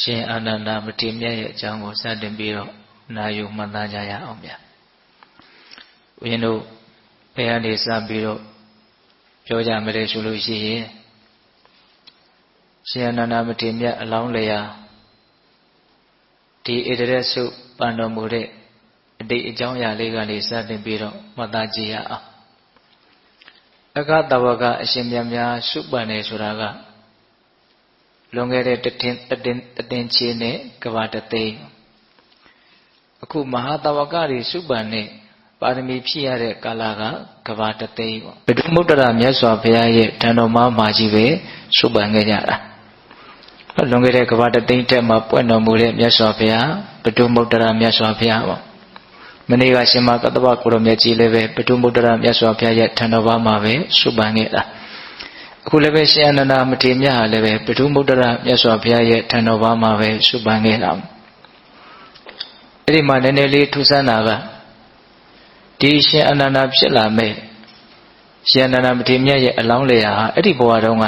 ရှင်အာနန္ဒမထေရမြတ်ရဲ့အကြောင်းကိုစတင်ပြီးတော့နာယူမှတ်သားကြရအောင်ဗျာဦးဇင်းတို့ဘယ်ကနေစပြီးတော့ပြောကြမလဲဆိုလို့ရှိရင်ရှင်အာနန္ဒမထေရမြတ်အလောင်းလျာဒီဣတရက်စုပန်တော်မူတဲ့အတိတ်အကြောင်းအရာလေးကနေစတင်ပြီးတော့မှတ်သားကြည့်ရအောင်အခတဝကအရှင်မြတ်များစုပန်နေဆိုတာကလွန်ခဲ့တဲ့တတင်ချေနဲ့ကဘာတသိန်းအခုမဟာတဝကတွေစုပန်နဲ့ပါရမီဖြည့်ရတဲ့ကာလကကဘာတသိန်းပေါ့ဘုဒ္ဓမုတ္တရမြတ်စွာဘုရားရဲ့ဓမ္တော်မှာကြီးပဲစုပန်ခဲ့ကြတာလွန်ခဲ့တဲ့ကဘာတသိန်းတက်မှာပွင့်တော်မူတဲ့မြတ်စွာဘုရားဘုဒ္ဓမုတ္တရမြတ်စွာဘုရားပေါ့မနေ့ကရှင်မကတ္တဗကိုရမြတ်ကြီးလည်းပဲဘုဒ္ဓမုတ္တရမြတ်စွာဘုရားရဲ့ဓမ္တော်မှာပဲစုပန်ခဲ့တာအခုလည်းပဲရှင်အာနန္ဒမထေရမြတ်ဟာလည်းပဲပထုမုတ္တရမြတ်စွာဘုရားရဲ့ထံတော်ဘာမှာပဲစုပန်ခဲ့တာအဲ့ဒီမှာနည်းနည်းလေးထူးဆန်းတာကဒီရှင်အာနန္ဒဖြစ်လာမဲ့ရှင်အာနန္ဒမထေရမြတ်ရဲ့အလောင်းလျာဟာအဲ့ဒီဘဝတုန်းက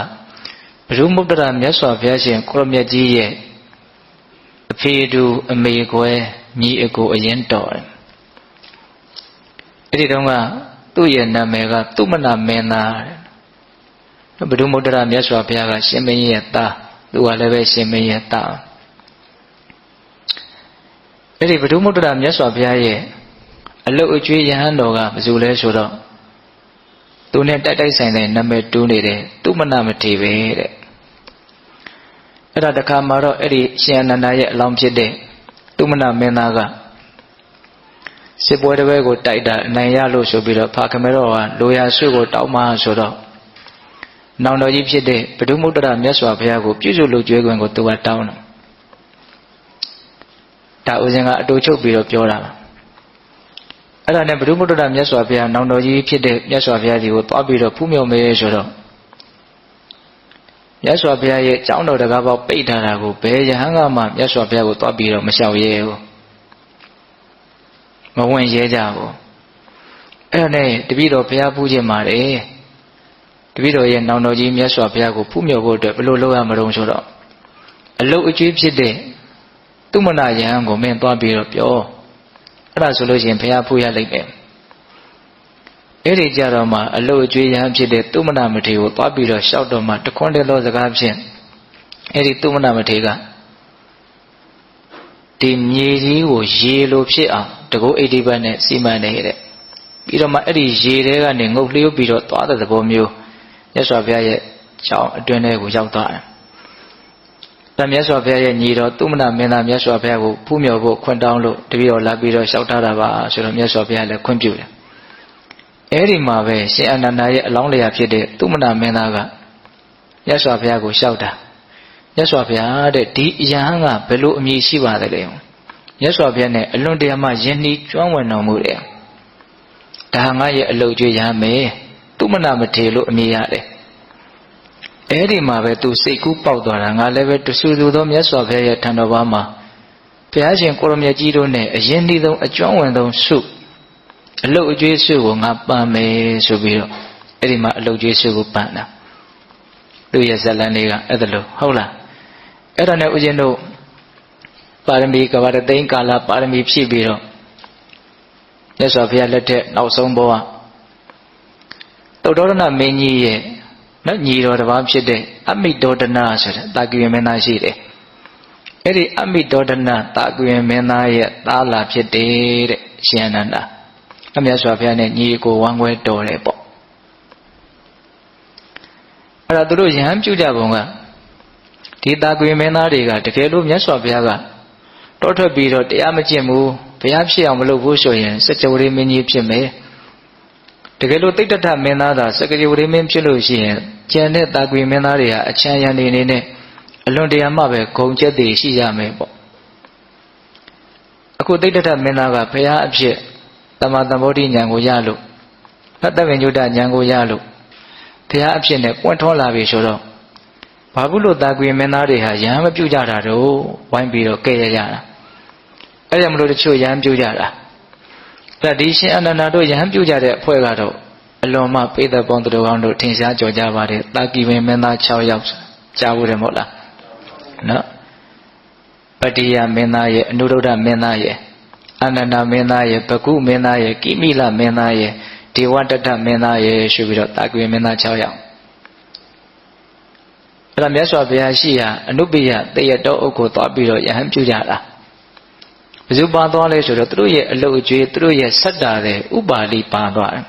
ပထုမုတ္တရမြတ်စွာဘုရားရှင်ကိုရမြတ်ကြီးရဲ့အဖေတူအမေကွယ်ညီအကိုအရင်တော်တယ်အဲ့ဒီတုန်းကသူ့ရဲ့နာမည်ကသုမနာမင်းသားဘုဒ္ဓမုတ္တရမြတ်စွာဘုရားကရှင်မင်းရဲ့သားသူကလည်းပဲရှင်မင်းရဲ့သားအဲ့ဒီဘုဒ္ဓမုတ္တရမြတ်စွာဘုရားရဲ့အလုတ်အကျွေးယဟန်တော်ကဘယ်သူလဲဆိုတော့သူနဲ့တိုက်ဆိုင်တဲ့နာမည်တူးနေတဲ့သူမနာမထေပဲတဲ့အဲ့ဒါတခါမှာတော့အဲ့ဒီရှင်အနန္ဒရဲ့အလောင်းဖြစ်တဲ့သူမနာမင်းသားကစစ်ပွဲတစ်ပွဲကိုတိုက်တာအနိုင်ရလို့ဆိုပြီးတော့ဖာခမဲတော်ကလိုရာဆွေကိုတောင်းမှဆိုတော့နောင်တော်ကြီးဖြစ်တဲ့ဘုဒ္ဓမုတ္တရမြတ်စွာဘုရားကိုပြုစုလုပ်ကြွေးခွင့်ကိုသူကတောင်းတယ်ဒါဥစဉ်ကအတူချုပ်ပြီးတော့ပြောတာပါအဲ့ဒါနဲ့ဘုဒ္ဓမုတ္တရမြတ်စွာဘုရားနောင်တော်ကြီးဖြစ်တဲ့မြတ်စွာဘုရားကြီးကိုသွားပြီးတော့ဖူးမြော်မယ်ဆိုတော့မြတ်စွာဘုရားရဲ့ကျောင်းတော်တကားပေါက်ပိတ်ထားတာကိုဘယ်ယဟန်ကမှမြတ်စွာဘုရားကိုသွားပြီးတော့မလျှောက်ရဲဘူးမဝင်ရဲကြဘူးအဲ့ဒါနဲ့တပည့်တော်ဘုရားဖူးခြင်းပါတယ်တပည့်တော်ရဲ့နောင်တော်ကြီးမြတ်စွာဘုရားကိုဖူးမြော်ဖို့အတွက်ဘယ်လိုလုပ်ရမလို့ဆိုတော့အလုတ်အကျွေးဖြစ်တဲ့သူမနာယဟန်ကိုမင်းသွားပြီးတော့ပြောအဲ့ဒါဆိုလို့ရှိရင်ဘုရားဖူးရလိမ့်မယ်အဲ့ဒီကြတော့မှအလုတ်အကျွေးယဟန်ဖြစ်တဲ့သူမနာမထေရကိုသွားပြီးတော့ရှောက်တော့မှတခွန်းတည်းသောစကားဖြင့်အဲ့ဒီသူမနာမထေရကဒီမြေကြီးကိုရေလိုဖြစ်အောင်တကုတ်အိဋ္ဌိပတ်နဲ့စီမံနေတဲ့ပြီးတော့မှအဲ့ဒီရေထဲကနေငုတ်လျှိုးပြီးတော့သွားတဲ့သဘောမျိုးမြတ်စွာဘုရားရဲ့ကျောင်းအတွင်းထဲကိုရောက်သွားတယ်။ဒါမြတ်စွာဘုရားရဲ့ညီတော်သုမနာမင်းသားမြတ်စွာဘုရားကိုဖူးမြော်ဖို့ခွင့်တောင်းလို့တပည့်တော်လာပြီးတော့လျှောက်ထားတာပါဆိုတော့မြတ်စွာဘုရားလည်းခွင့်ပြုတယ်။အဲဒီမှာပဲရှင်အာနန္ဒရဲ့အလောင်းလျာဖြစ်တဲ့သုမနာမင်းသားကမြတ်စွာဘုရားကိုလျှောက်တာမြတ်စွာဘုရားတဲ့ဒီအယဟန်ကဘယ်လိုအမည်ရှိပါသလဲ။မြတ်စွာဘုရားနဲ့အလွန်တရာမှယဉ်နှီးကျွမ်းဝင်တော်မူတယ်။ဒါဟာငါရဲ့အလုတ်ကျွေးရမယ်သုမနာမထေရလို့အမည်ရတယ်အဲ့ဒီမှာပဲသူစိတ်ကူးပေါက်သွားတာငါလည်းပဲတဆူဆူသောမြတ်စွာဘုရားရဲ့ထံတော်ဘာမှာဘုရားရှင်ကိုရမြတ်ကြီးတို့နဲ့အရင်ဒီဆုံးအကျွမ်းဝင်ဆုံးစုအလုတ်အကျွေးစုကိုငါပန်မယ်ဆိုပြီးတော့အဲ့ဒီမှာအလုတ်ကျွေးစုကိုပန်တာသူရဲ့ဇလန်းလေးကအဲ့ဒါလို့ဟုတ်လားအဲ့ဒါနဲ့ဦးဇင်းတို့ပါရမီကဘာတသိန်းကာလပါရမီဖြည့်ပြီးတော့မြတ်စွာဘုရားလက်ထက်နောက်ဆုံးဘဝသုတ္တရဏမင်းကြီးရဲ့နော်ညီတော်တစ်ပါးဖြစ်တဲ့အမိတောဒနာဆိုတဲ့တာကိယမင်းသားရှိတယ်အဲ့ဒီအမိတောဒနာတာကိယမင်းသားရဲ့သားလာဖြစ်တယ်တဲ့ရှင်အနန္ဒအမြတ်စွာဘုရားနဲ့ညီကိုဝမ်းခွဲတော်တယ်ပေါ့အဲ့ဒါသူတို့ယဟန်ပြုကြပုံကဒီတာကိယမင်းသားတွေကတကယ်လို့မြတ်စွာဘုရားကတောထွက်ပြီးတော့တရားမကျင့်ဘူးဘုရားဖြစ်အောင်မလုပ်ဘူးဆိုရင်စัจ java မင်းကြီးဖြစ်မယ်တကယ်လို့တိဋ္ဌထမင်းသားသာစက္ကရေဝရမင်းဖြစ်လို့ရှိရင်ကျန်တဲ့တာကွေမင်းသားတွေဟာအချမ်းရံနေနဲ့အလွန်တရာမှပဲဂုံကျက်တည်ရှိရမယ်ပေါ့အခုတိဋ္ဌထမင်းသားကဘုရားအဖြစ်တမ္မာသမ္ဗောဓိဉာဏ်ကိုရလို့သတ္တဝိညုတဉာဏ်ကိုရလို့ဘုရားအဖြစ်နဲ့ပွင့်ထွန်းလာပြီဆိုတော့ဘာဘူးလို့တာကွေမင်းသားတွေဟာယဟန်မပြုတ်ကြတာတော့ဝိုင်းပြီးတော့ကဲရကြတာအဲ့ဒါမလို့တချို့ယဟန်ပြုတ်ကြတာအဲ့ဒီရှင်အနန္ဒတို့ယဟန်ပြုတ်ကြတဲ့အဖွဲ့ကတော့အလွန်မှပိဿပေါင်းတို့ကောင်းတို့ထင်ရှားကြော်ကြပါတယ်တာကိဝင်မင်းသား6ယောက်ကြားဘူးတယ်မဟုတ်လားနော် ပတိယမင်းသားရဲ့အနုရုဒ္ဓမင်းသားရဲ့အာနန္ဒမင်းသားရဲ့ဘကုမင်းသားရဲ့ကိမိလမင်းသားရဲ့ဒေဝတတ္တမင်းသားရဲ့ဆိုပြီးတော့တာကွေမင်းသား6ယောက်အဲ့ဒါမြတ်စွာဘုရားရှိရာအနုပိယတေယတောအုပ်ကိုသွားပြီးတော့ယဟန်ပြုကြတာဘယ်သူပါသွားလဲဆိုတော့သူတို့ရဲ့အလုတ်အကျွေးသူတို့ရဲ့ဆက်တာတဲ့ဥပါလိပါသွားတယ်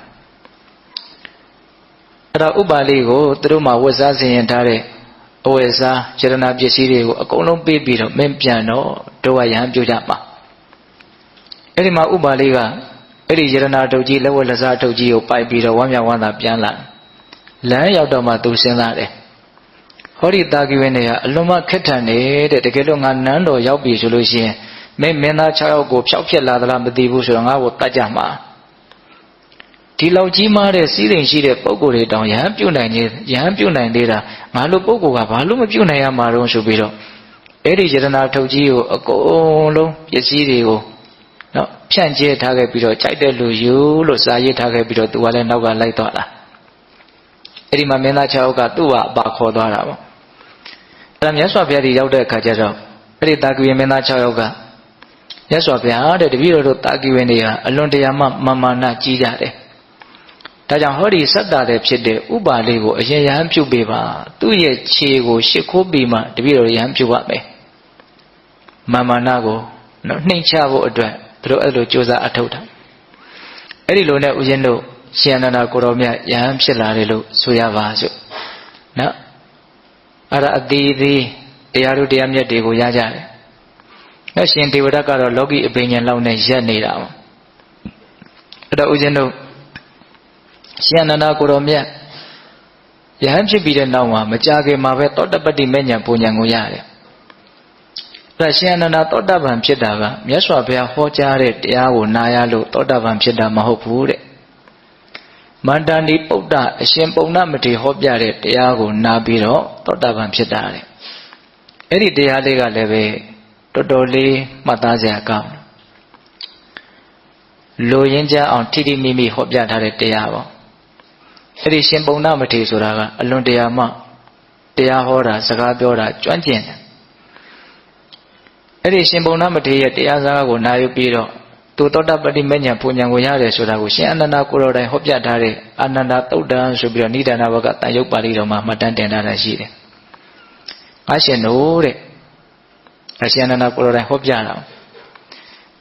အဲ့တော့ဥပါလိကိုသူတို့မှာဝတ်စားဆင်ရင်ထားတဲ့အဝတ်စားယရဏပစ္စည်းတွေကိုအကုန်လုံးပေးပြီးတော့မင်းပြန်တော့တို့ကယဟန်ပြုကြမှာအဲ့ဒီမှာဥပါလိကအဲ့ဒီယရဏတုတ်ကြီးလက်ဝတ်လက်စားတုတ်ကြီးကိုပိုက်ပြီးတော့ဝမ်းမြောက်ဝမ်းသာပြန်လာလမ်းရောက်တော့မှသူစဉ်းစားတယ်ဟောဒီတာကိဝင်းတွေကအလွန်မှခက်ထန်နေတဲ့တကယ်လို့ငါနန်းတော်ရောက်ပြီဆိုလို့ရှိရင်မင်းသား6ယောက်ကိုဖျောက်ဖျက်လာသလားမသိဘူးဆိုတော့ငါ့ကိုတတ်ကြမှာဒီလောက်ကြီးမားတဲ့စီးစိမ်ရှိတဲ့ပုံကိုယ်တွေတောင်ယဟန်ပြုတ်နိုင်သေးတာငါလိုပုံကိုယ်ကဘာလို့မပြုတ်နိုင်ရမှာတော့ဆိုပြီးတော့အဲ့ဒီယရဏထုတ်ကြီးကိုအကုန်လုံးပစ္စည်းတွေကိုနော်ဖြန့်ကျဲထားခဲ့ပြီးတော့ကြိုက်တဲ့လူယူလို့စာရေးထားခဲ့ပြီးတော့သူကလည်းနောက်ကလိုက်သွားတာအဲ့ဒီမှာမင်းသား6ယောက်ကသူ့ဟာအပါခေါ်သွားတာပေါ့အဲ့ဒါမြတ်စွာဘုရားကြီးရောက်တဲ့အခါကျတော့အဲ့ဒီတာကိဝင်းမင်းသား6ယောက်ကမြတ်စွာဘုရားတဲ့တပည့်တော်တို့တာကိဝင်းတွေဟာအလွန်တရာမှမာနကြီးကြတယ်ဒါကြောင့်ဟောဒီစတ္တာတဲ့ဖြစ်တဲ့ဥပါလိကိုအရင်ယဟန်ပြုတ်ပေးပါသူ့ရဲ့ခြေကိုရှ िख ိုးပြီးမှတပည့်တော်ယဟန်ပြုတ်ပါမယ်မာနကိုနော်နှိမ့်ချဖို့အတွက်သူတို့အဲ့လိုကြိုးစားအထောက်ထားအဲ့ဒီလိုနဲ့ဦးဇင်းတို့ရှင်အနန္ဒကိုတော်မြတ်ယဟန်ဖြစ်လာတယ်လို့ဆိုရပါစို့နော်အဲ့ဒါအသေးသေးတရားတို့တရားမြတ်တွေကိုရကြတယ်အဲ့ရှင်ဒေဝဒတ်ကတော့လောကီအပင်ဉာဏ်လောက်နဲ့ရက်နေတာပေါ့အဲ့တော့ဦးဇင်းတို့ရှင်အနန္ဒကိုတော်မြတ်ယဟန်ဖြစ်ပြီးတဲ့နောက်မှာမကြာခင်မှာပဲသောတပတ္တိမေညာပူညာကိုရတယ်အဲ့ရှင်အနန္ဒသောတပန်ဖြစ်တာကမြတ်စွာဘုရားဟောကြားတဲ့တရားကိုနာရလို့သောတပန်ဖြစ်တာမဟုတ်ဘူးတဲ့မန္တန်ဒီပုဒ္ဒအရှင်ပုံနာမထေရဟောပြတဲ့တရားကိုနာပြီးတော့သောတပန်ဖြစ်တာတဲ့အဲ့ဒီတရားလေးကလည်းပဲတော်တော်လေးမှတ်သားစရာကောင်းလိုရင်းကြအောင်ထိထိမိမိဟောပြထားတဲ့တရားပေါ့အဲ့ဒီရှင်ပုံနာမထေရဆိုတာကအလွန်တရာမှတရားဟောတာစကားပြောတာကျွမ်းကျင်တယ်အဲ့ဒီရှင်ပုံနာမထေရရဲ့တရားစကားကိုနာယူပြီးတော့သူသောတပတ္တိမေညာပူညာကိုရတယ်ဆိုတာကိုရှင်အနန္ဒကိုတော်တိုင်ဟောပြထားတဲ့အာနန္ဒသုတ်တံဆိုပြီးတော့နိဒာနဘကတန်ရုပ်ပါဠိတော်မှာမှတ်တမ်းတင်ထားတာရှိတယ်။ငါရှင်တို့တဲ့အရှင်အနန္ဒကိုတော်တိုင်ဟောပြတာ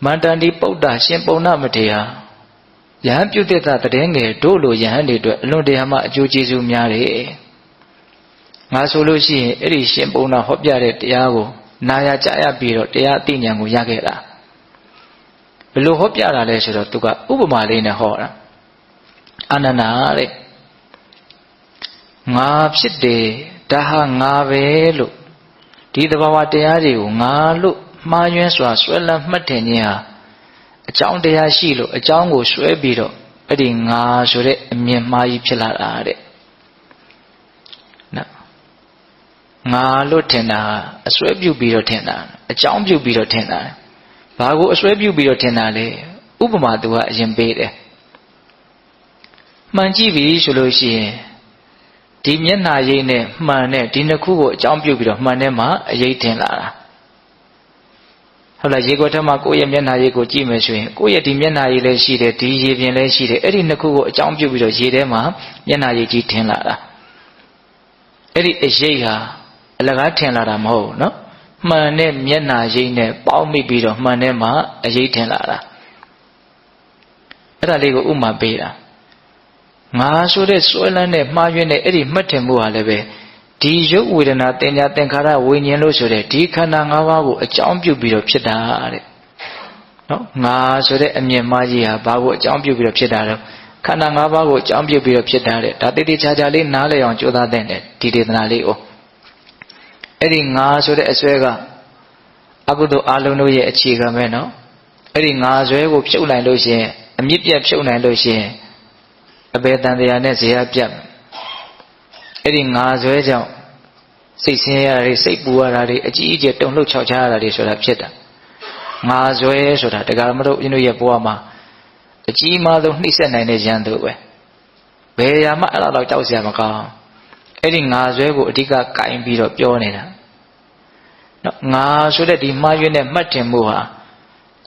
မန္တန်ဒီပုဒ္ဒရှင်ပုံနာမထေရယဟန်ပြုတ်တဲ့တည်ငယ်တို့လိုယဟန်တွေအတွက်အလွန်တရာမှအကျိုးကျေးဇူးများတယ်။ငါဆိုလို့ရှိရင်အဲ့ဒီရှင်ပုံနာဟောပြတဲ့တရားကိုနာရကြရပြီးတော့တရားအသိဉာဏ်ကိုရခဲ့တာဘယ်လိုဟောပြတာလဲဆိုတော့သူကဥပမာလေးနဲ့ဟောတာအာနန္ဒာတဲ့ငါဖြစ်တယ်ဒါဟာငါပဲလို့ဒီသဘာဝတရားတွေကိုငါလို့မှားယွင်းစွာဆွဲလန်းမှတ်တင်ခြင်းဟာအကြောင်းတရားရှိလို့အကြောင်းကိုဆွဲပြီးတော့အဲ့ဒီငါဆိုတဲ့အမြင်မှားကြီးဖြစ်လာတာတဲ့နော်ငါလို့ထင်တာအစွဲပြုတ်ပြီးတော့ထင်တာအကြောင်းပြုတ်ပြီးတော့ထင်တာဘာကိုအစွဲပြုတ်ပြီးတော့ထင်တာလဲဥပမာသူကအရင်ပေးတယ်မှန်ကြည့်ပြီဆိုလို့ရှိရင်ဒီမျက်နှာရိပ်နဲ့မှန်တဲ့ဒီနှစ်ခုကိုအကြောင်းပြုတ်ပြီးတော့မှန်တဲ့မှာအရေးထင်လာတာဟုတ်လားရေခွက်ထဲမှာကိုယ့်ရဲ့မျက်နှာရိပ်ကိုကြည့်မယ်ဆိုရင်ကိုယ့်ရဲ့ဒီမျက်နှာရိပ်လည်းရှိတယ်ဒီရေပြင်လည်းရှိတယ်အဲ့ဒီနှစ်ခုကိုအကြောင်းပြုတ်ပြီးတော့ရေထဲမှာမျက်နှာရိပ်ကြီးထင်လာတာအဲ့ဒီအရေးဟာအလကားထင်လာတာမဟုတ်ဘူးနော်မှန်တဲ့မျက်နှာရိပ်နဲ့ပေါင်းမိပြီးတော့မှန်တဲ့မှာအရေးထင်လာတာအဲ့ဒါလေးကိုဥမာပေးတာငါဆိုတဲ့စွဲလန်းတဲ့မှားယွင်းတဲ့အဲ့ဒီမှတ်ထင်မှုဟာလည်းပဲဒီရုပ်ဝေဒနာတင်ညာသင်္ခါရဝိညာဉ်လို့ဆိုတဲ့ဒီခန္ဓာ၅ပါးကိုအကြောင်းပြုပြီးတော့ဖြစ်တာတဲ့နော်ငါဆိုတဲ့အမြင်မှားကြီးဟာဘာကိုအကြောင်းပြုပြီးတော့ဖြစ်တာလဲခန္ဓာ၅ပါးကိုအကြောင်းပြုပြီးတော့ဖြစ်တာတဲ့ဒါတိတိကျကျလေးနားလည်အောင်ကြိုးစားတဲ့ဒီဒေသနာလေးကိုအဲ့ဒီငါဆိုတဲ့အစွဲကအကုသိုလ်အလုံးတို့ရဲ့အခြေခံပဲနော်အဲ့ဒီငါစွဲကိုဖြုတ်နိုင်လို့ရှိရင်အမြင့်ပြတ်ဖြုတ်နိုင်လို့ရှိရင်အဘယ်တန်တရားနဲ့ဇေယျပြတ်အဲ့ဒီငါစွဲကြောင့်စိတ်ဆင်းရဲရတွေစိတ်ပူရတာတွေအကြီးအကျယ်တုန်လှုပ်ခြောက်ခြားရတာတွေဆိုတာဖြစ်တာငါစွဲဆိုတာတရားမတို့အင်းတို့ရဲ့ဘဝမှာအကြီးမားဆုံးနှိမ့်ဆက်နိုင်တဲ့ဉာဏ်တို့ပဲဘယ်ရာမှအဲ့လောက်ကြောက်စရာမကောင်းအဲ့ဒီငါစွဲကိုအဓိကကင်ပြီးတော့ပြောနေတာ နော်ငါဆိုတဲ့ဒီမှားယွင်းတဲ့မှတ်တင်မှုဟာ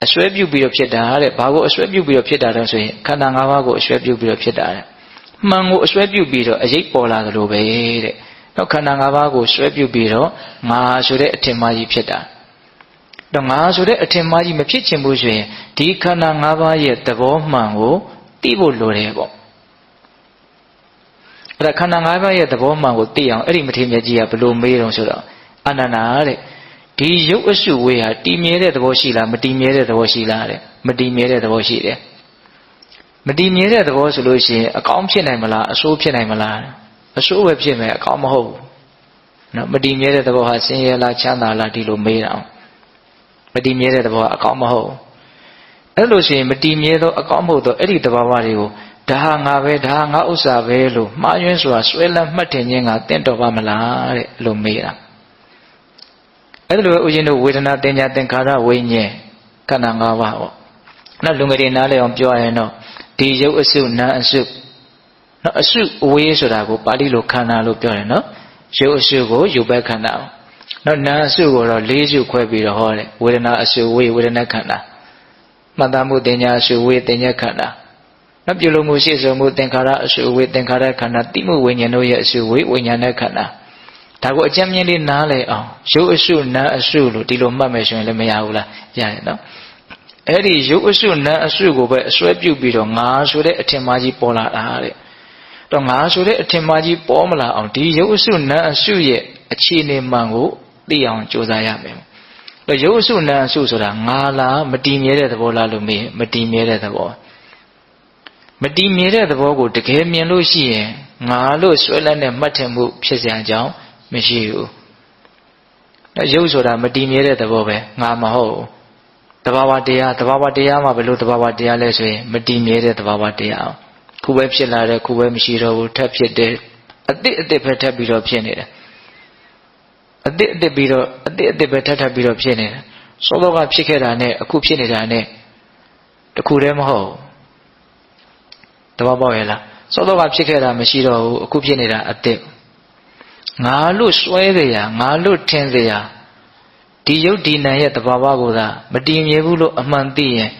အစွဲပြုပြီးတော့ဖြစ်တာတဲ့ဘာကိုအစွဲပြုပြီးတော့ဖြစ်တာလဲဆိုရင်ခန္ဓာ၅ပါးကိုအစွဲပြုပြီးတော့ဖြစ်တာတဲ့မှန်ကိုအစွဲပြုပြီးတော့အရေးပေါ်လာသလိုပဲတဲ့နော်ခန္ဓာ၅ပါးကိုစွဲပြုပြီးတော့ငါဆိုတဲ့အထင်မှားကြီးဖြစ်တာတော့ငါဆိုတဲ့အထင်မှားကြီးမဖြစ်ချင်ဘူးဆိုရင်ဒီခန္ဓာ၅ပါးရဲ့သဘောမှန်ကိုသိဖို့လိုတယ်ပေါ့အဲ့ဒါခန္ဓာ၅ပါးရဲ့သဘောမှန်ကိုသိအောင်အဲ့ဒီမထေရမြတ်ကြီးကဘယ်လိုမေးတော့ဆိုတော့အာနန္ဒာတဲ့ဒီရုပ်အစုဝေးဟာတည်မြဲတဲ့သဘောရှိလားမတည်မြဲတဲ့သဘောရှိလားတဲ့မတည်မြဲတဲ့သဘောရှိတယ်မတည်မြဲတဲ့သဘောဆိုလို့ရှိရင်အကောင်းဖြစ်နိုင်မလားအဆိုးဖြစ်နိုင်မလားအဆိုးပဲဖြစ်မယ်အကောင်းမဟုတ်ဘူးနော်မတည်မြဲတဲ့သဘောဟာဆင်းရဲလားချမ်းသာလားဒီလိုမေးတာမတည်မြဲတဲ့သဘောကအကောင်းမဟုတ်အဲ့လိုဆိုရင်မတည်မြဲသောအကောင်းမဟုတ်သောအဲ့ဒီသဘာဝတွေကိုဒါဟာငါပဲဒါဟာငါဥစ္စာပဲလို့မှားယွင်းစွာဆွဲလန်းမှတ်တင်ခြင်းကတင့်တော်ပါမလားတဲ့လို့မေးတာအဲ့လိုပဲဦးဇင်းတို့ဝေဒနာတင်ညာသင်္ခါရဝိညာဉ်ခန္ဓာ၅ပါးပေါ့နောက်လူငယ်တွေနားလည်အောင်ပြောရရင်တော့ဒီရုပ်အစုနာအစုနော်အစုအဝေးဆိုတာကိုပါဠိလိုခန္ဓာလို့ပြောတယ်နော်ရုပ်အစုကိုရုပ်ပဲခန္ဓာနော်နာအစုကိုတော့၄စုခွဲပြီးတော့ဟောတယ်ဝေဒနာအစုဝေးဝေဒနာခန္ဓာမှတ်သားမှုတင်ညာအစုဝေးတင်ညာခန္ဓာနောက်ပြုလို့မှုရှိစုံမှုသင်္ခါရအစုဝေးသင်္ခါရခန္ဓာတိမှုဝိညာဉ်တို့ရဲ့အစုဝေးဝိညာဉ်နဲ့ခန္ဓာဒါကိုအကျဉ်းမြင်လေးနားလည်အောင်ရုပ်အစုနာအစုလို့ဒီလိုမှတ်မယ်ဆိုရင်လည်းမရဘူးလားရတယ်နော်အဲ့ဒီရုပ်အစုနာအစုကိုပဲအစွဲပြုပြီးတော့ငါဆိုတဲ့အထင်မှားကြီးပေါ်လာတာတဲ့တော့ငါဆိုတဲ့အထင်မှားကြီးပေါ်မလာအောင်ဒီရုပ်အစုနာအစုရဲ့အခြေအနေမှန်ကိုသိအောင်ကြိုးစားရမယ်တော့ရုပ်အစုနာအစုဆိုတာငါလားမတည်မြဲတဲ့သဘောလားလို့မေးမတည်မြဲတဲ့သဘောမတည်မြဲတဲ့သဘောကိုတကယ်မြင်လို့ရှိရင်ငါလို့ဆွဲလန်းတဲ့မှတ်ထင်မှုဖြစ်စရာအကြောင်းမရှိဘူး။ရုပ်ဆိုတာမတည်မြဲတဲ့သဘောပဲငါမဟုတ်ဘူး။သဘာဝတရားမှာဘယ်လိုသဘာဝတရားလဲဆိုရင်မတည်မြဲတဲ့သဘာဝတရား။ခုပဲဖြစ်လာတယ်ခုပဲမရှိတော့ဘူးထပ်ဖြစ်တယ်အတိပဲထပ်ပြီးတော့ဖြစ်နေတယ်။အတိပြီးတော့အတိပဲထပ်ပြီးတော့ဖြစ်နေတယ်။စောစောကဖြစ်ခဲ့တာနဲ့အခုဖြစ်နေတာနဲ့တခုတည်းမဟုတ်ဘူး။သဘောပေါက်ရဲ့လား။စောစောကဖြစ်ခဲ့တာမရှိတော့ဘူးအခုဖြစ်နေတာအတိငါလို့စွဲကြရငါလို့ထင်ကြရဒီယုတ်ဒီနံရဲ့တဘာဝကိုသာမတည်မြဲဘူးလို့အမှန်သိရင်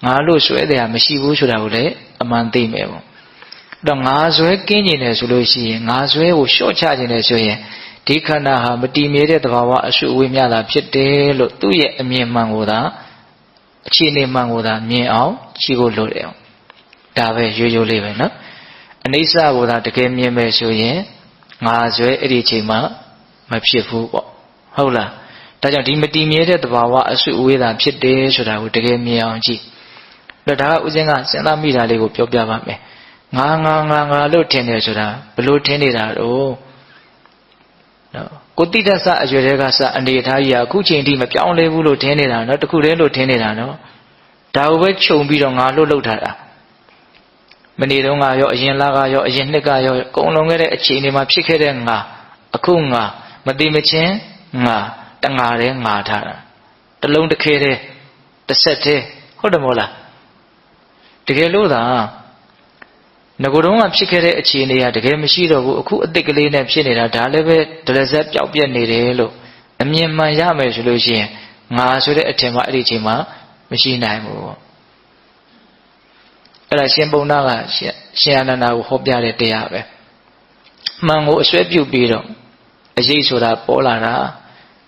ငါလို့စွဲကြရမရှိဘူးဆိုတာကိုလည်းအမှန်သိမယ်ပေါ့အဲ့တော့ငါစွဲကင်းနေတယ်ဆိုလို့ရှိရင်ငါစွဲကိုလျှော့ချခြင်းတယ်ဆိုရင်ဒီခန္ဓာဟာမတည်မြဲတဲ့တဘာဝအစုအဝေးများတာဖြစ်တယ်လို့သူ့ရဲ့အမြင်မှန်ကိုသာအခြေအနေမှန်ကိုသာမြင်အောင်ကြည့်ဖို့လိုတယ်ဒါပဲရိုးရိုးလေးပဲနော်အနိစ္စကိုသာတကယ်မြင်မယ်ဆိုရင်ငါဆွဲအဲ့ဒီအချိန်မှာမဖြစ်ဘူးပေါ့ဟုတ်လားဒါကြောင့်ဒီမတည်မြဲတဲ့သဘာဝအစုအဝေးသာဖြစ်တယ်ဆိုတာကိုတကယ်မြင်အောင်ကြည့်ဒါကဥစဉ်ကစဉ်းစားမိတာလေးကိုပြောပြပါမယ်ငါလို့ထင်တယ်ဆိုတာဘလို့ထင်နေတာတော့နော်ကိုတိတ္တဆအရွယ်တွေကစအနေထားကြီးကအခုချိန်ထိမပြောင်းလဲဘူးလို့ထင်နေတာနော်တခုတည်းလို့ထင်နေတာနော်ဒါကိုပဲခြုံပြီးတော့ငါလို့လှုပ်ထားတာမနေ့တုန်းကရောအရင်လကရောအရင်နှစ်ကရောကုံလုံးခဲ့တဲ့အချိန်တွေမှာဖြစ်ခဲ့တဲ့ငါအခုငါမသိမချင်းငါတငါတည်းငါထားတာတလုံးတစ်ခဲတည်းတစ်ဆက်တည်းဟုတ်တယ်မို့လားတကယ်လို့သာငကိုယ်တုန်းကဖြစ်ခဲ့တဲ့အခြေအနေကတကယ်မရှိတော့ဘူးအခုအစ်စ်ကလေးနဲ့ဖြစ်နေတာဒါလည်းပဲဒလဇက်ပျောက်ပြက်နေတယ်လို့အမြင်မှန်ရမယ်ဆိုလို့ရှိရင်ငါဆိုတဲ့အထင်မှာအဲ့ဒီအချိန်မှာမရှိနိုင်ဘူးအဲ့ဒါရှင်ပုံနာကရှင်အာနန္ဒာကိုဟောပြတဲ့တရားပဲမှန်ကိုအစွဲပြုပြီးတော့အရေးဆိုတာပေါ်လာတာ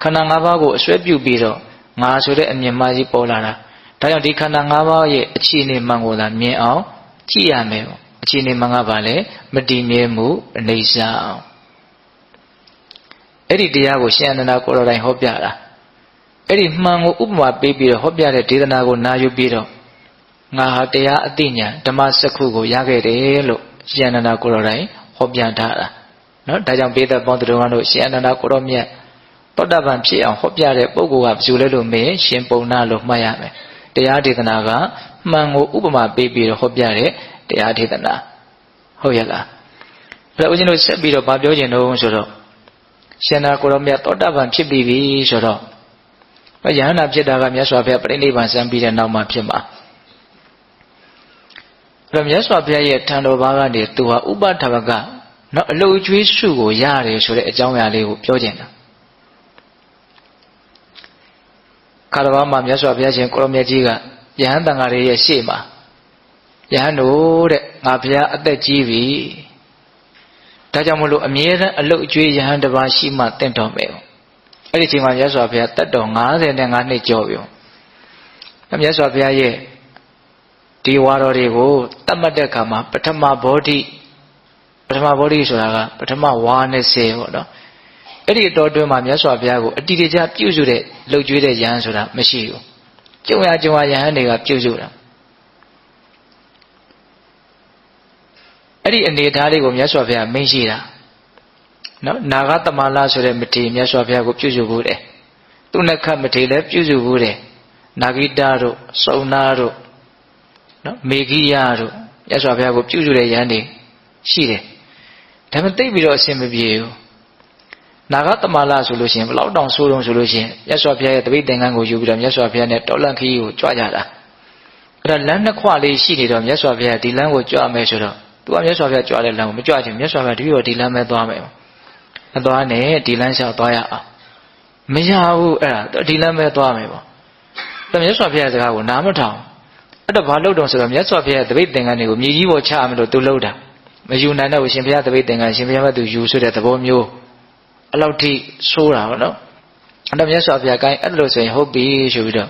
ခန္ဓာ၅ပါးကိုအစွဲပြုပြီးတော့ငါဆိုတဲ့အမြင်မှကြီးပေါ်လာတာဒါကြောင့်ဒီခန္ဓာ၅ပါးရဲ့အခြေအနေမှန်ကိုသာမြင်အောင်ကြည့်ရမယ်အခြေအနေမှန်ကဘာလဲမတည်မြဲမှုအနေစာအောင်အဲ့ဒီတရားကိုရှင်အာနန္ဒာကိုယ်တော်တိုင်ဟောပြတာအဲ့ဒီမှန်ကိုဥပမာပေးပြီးတော့ဟောပြတဲ့ဒေသနာကိုနာယူပြီးတော့ငါဟာတရားအသိဉာဏ်ဓမ္မစက္ခုကိုရခဲ့တယ်လို့ရှင်အာနန္ဒာကိုယ်တော်တိုင်ဟောပြထားတာနော်ဒါကြောင့်ဘေးသက်ပေါင်းသူတော်တို့ရှင်အာနန္ဒာကိုယ်တော်မြတ်သောတပန်ဖြစ်အောင်ဟောပြတဲ့ပုဂ္ဂိုလ်ကဘယ်သူလဲလို့မေးရှင်ပုံနာလို့မှတ်ရမယ်တရားဒေသနာကမှန်ကိုဥပမာပေးပြီးတော့ဟောပြတဲ့တရားဒေသနာဟုတ်ရဲ့လားအဲ့တော့ဦးဇင်းတို့ဆက်ပြီးတော့ဗာပြောချင်တော့ဆိုတော့ရှင်နာကိုယ်တော်မြတ်သောတပန်ဖြစ်ပြီးပြီဆိုတော့ယဟန္တာဖြစ်တာကမြတ်စွာဘုရားပြိဋိဘံစံပြီးတဲ့နောက်မှာဖြစ်မှာအဲ့တော့မြတ်စွာဘုရားရဲ့ထံတော်ဘာကနေသူဟာဥပထဝကနော်အလုတ်ကျွေးစုကိုရတယ်ဆိုတဲ့အကြောင်းအရာလေးကိုပြောချင်တာ တော်မှာမြတ်စွာဘုရားရှင်ကိုရောမြတ်ကြီးကယဟန်တန်ဃာတွေရဲ့ရှေ့မှာယဟန်တို့တဲ့ငါဘုရားအသက်ကြီးပြီဒါကြောင့်မလို့အမြဲတမ်းအလုတ်အကျွေးယဟန်တစ်ပါးရှိမှတင့်တော်မယ်အဲ့ဒီချိန်မှာမြတ်စွာဘုရားတက်တော်55နှစ်ကျော်ပြီမြတ်စွာဘုရားရဲ့ဒီဝါတော်တွေကိုတတ်မှတ်တဲ့အခါမှာပထမဘောဓိဆိုတာကပထမဝါ20ပေါ့နော်အဲ့ဒီအတော်တွင်းမှာမြတ်စွာဘုရားကိုအတိအကျပြုစုတဲ့လှုပ်ကြွေးတဲ့ယဟန်ဆိုတာမရှိဘူးကြုံရယဟန်တွေကပြုစုတာအဲ့ဒီအနေအထားလေးကိုမြတ်စွာဘုရားမင်းရှိတာနော်နာဂသမလာဆိုတဲ့မထေရမြတ်စွာဘုရားကိုပြုစုဖို့တယ်သူနဲ့ခတ်မထေရလည်းပြုစုဖို့တယ်နာဂိတတို့စုံနာတို့နော်မေဂိယတို့မြတ်စွာဘုရားကိုပြုစုတဲ့ယဟန်တွေရှိတယ်ဒါပေမဲ့သိပြီးတော့အဆင်မပြေဘူးနာဂသမလာဆိုလို့ရှိရင်ဘယ်လောက်တောင်ဆိုးတုံးဆိုလို့ရှိရင်မြတ်စွာဘုရားရဲ့တပိဋ္ဌာန်ကိုယူပြီးတော့မြတ်စွာဘုရားနဲ့တော်လန့်ခီးကိုကြွကြတာအဲ့ဒါလမ်းနှစ်ခွလေးရှိနေတော့မြတ်စွာဘုရားဒီလမ်းကိုကြွမယ်ဆိုတော့သူကမြတ်စွာဘုရားကြွတဲ့လမ်းကိုမကြွချင်မြတ်စွာဘုရားတပည့်တော်ဒီလမ်းပဲသွားမယ်အသွားနဲ့ဒီလမ်းလျှောက်သွားရအောင်မရဘူးအဲ့ဒါဒီလမ်းပဲသွားမယ်ပေါ့ဒါမြတ်စွာဘုရားစကားကိုနားမထောင်အဲ့တော့ဘာလုပ်တော့ဆိုတော့မြတ်စွာဘုရားတပိဋ္ဌာန်ကိုမြေကြီးပေါ်ချမယ်လို့သူလုပ်တာမယူနိုင်တော့ရှင်ဘုရားတပိဋ္ဌာန်ရှင်ဘုရားကသူယူဆိုတဲ့သဘောမျိုးအလောက်ထိဆိုးတာပေါ့နော်အဲ့တော့မြတ်စွာဘုရားကိုင်းအဲ့လိုဆိုရင်ဟုတ်ပြီဆိုပြီးတော့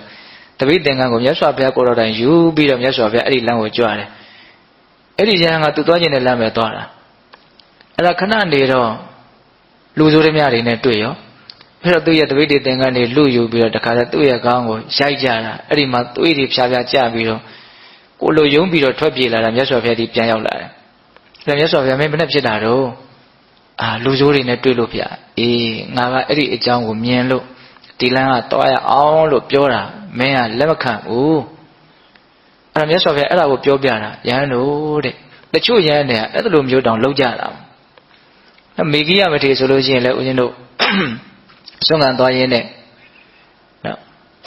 တပိဋ္ဌာန်ကိုမြတ်စွာဘုရားကိုတော်တိုင်ယူပြီးတော့မြတ်စွာဘုရားအဲ့ဒီလမ်းကိုကြွတယ်အဲ့ဒီယဟန်ကသူသွားခြင်းနဲ့လမ်းပဲသွားတာအဲ့ဒါခဏနေတော့လူဆိုးတွေများတွေနဲ့တွေ့ရောအဲ့တော့သူ့ရဲ့တပိဋ္ဌာန်ကနေလူယူပြီးတော့တခါတည်းသူ့ရဲ့ခေါင်းကိုရိုက်ကြတာအဲ့ဒီမှာသွေးတွေဖြားဖြားကျပြီးတော့ကိုလိုယုံပြီးတော့ထွက်ပြေးလာတာမြတ်စွာဘုရားဒီပြန်ရောက်လာတယ်အဲ့မြတ်စွာဘုရားမင်းဘယ်နဲ့ဖြစ်တာတော့လူဆိုးတွေနဲ့တွေ့လို့ဗျာအေးငါကအဲ့ဒီအကြောင်းကိုမြင်လို့ဒီလမ်းကသွားရအောင်လို့ပြောတာမင်းကလက်မခံဘူးအဲ့ဒါမြတ်စွာဘုရားအဲ့ဒါကိုပြောပြတာယဟန်တို့တဲ့တချို့ယဟန်တွေကအဲ့လိုမျိုးတောင်လောက်ကြတာမေဂိယမထေရဆိုလို့ရှိရင်လည်းဦးဇင်းတို့ဆွမ်းခံသွားရင်းနဲ့နော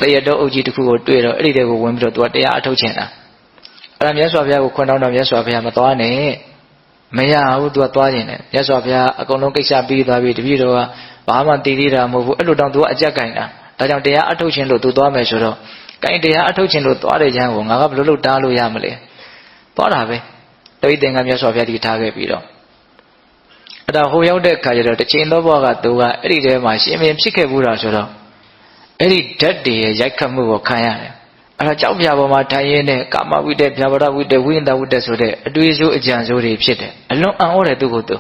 ်တရတော်အုပ်ကြီးတစ်ခုကိုတွေ့တော့အဲ့ဒီတဲ့ကိုဝင်ပြီးတော့သူကတရားအထုတ်ချင်တာအဲ့ဒါမြတ်စွာဘုရားကိုခွန်းတောင်းတော့မြတ်စွာဘုရားမသွားနဲ့မရဘူးသူကသွားခြင်းနဲ့မြတ်စွာဘုရားအကုန်လုံးကိစ္စပြီးသွားပြီတပည့်တော်ကဘာမှတည်သေးတာမဟုတ်ဘူးအဲ့လိုတောင်သူကအကြက်ကင်တာဒါကြောင့်တရားအထုတ်ခြင်းလို့သူသွားမယ်ဆိုတော့ကင်တရားအထုတ်ခြင်းလို့သွားတဲ့ဉာဏ်ကိုငါကဘယ်လိုလုပ်တားလို့ရမလဲသွားတာပဲတပိဋ္ဌာန်ကမြတ်စွာဘုရားဒီထားခဲ့ပြီးတော့အဲ့ဒါဟိုရောက်တဲ့ခါကျတော့တစ်ချိန်သောဘဝကသူကအဲ့ဒီထဲမှာရှင်မင်းဖြစ်ခဲ့ဘူးတာဆိုတော့အဲ့ဒီဓာတ်တွေရဲ့ရိုက်ခတ်မှုကိုခံရတယ်အဲ့ဒါကြောက်ပြပေါ်မှာထိုင်ရင်းနဲ့ကာမဝိတ္တဗျာပါဒဝိတ္တဝိဉ္ဒဝိတ္တဆိုတဲ့အတွေးစိုးအကြံစိုးတွေဖြစ်တယ်အလွန်အံ့ဩတယ်သူ့ကိုယ်သူ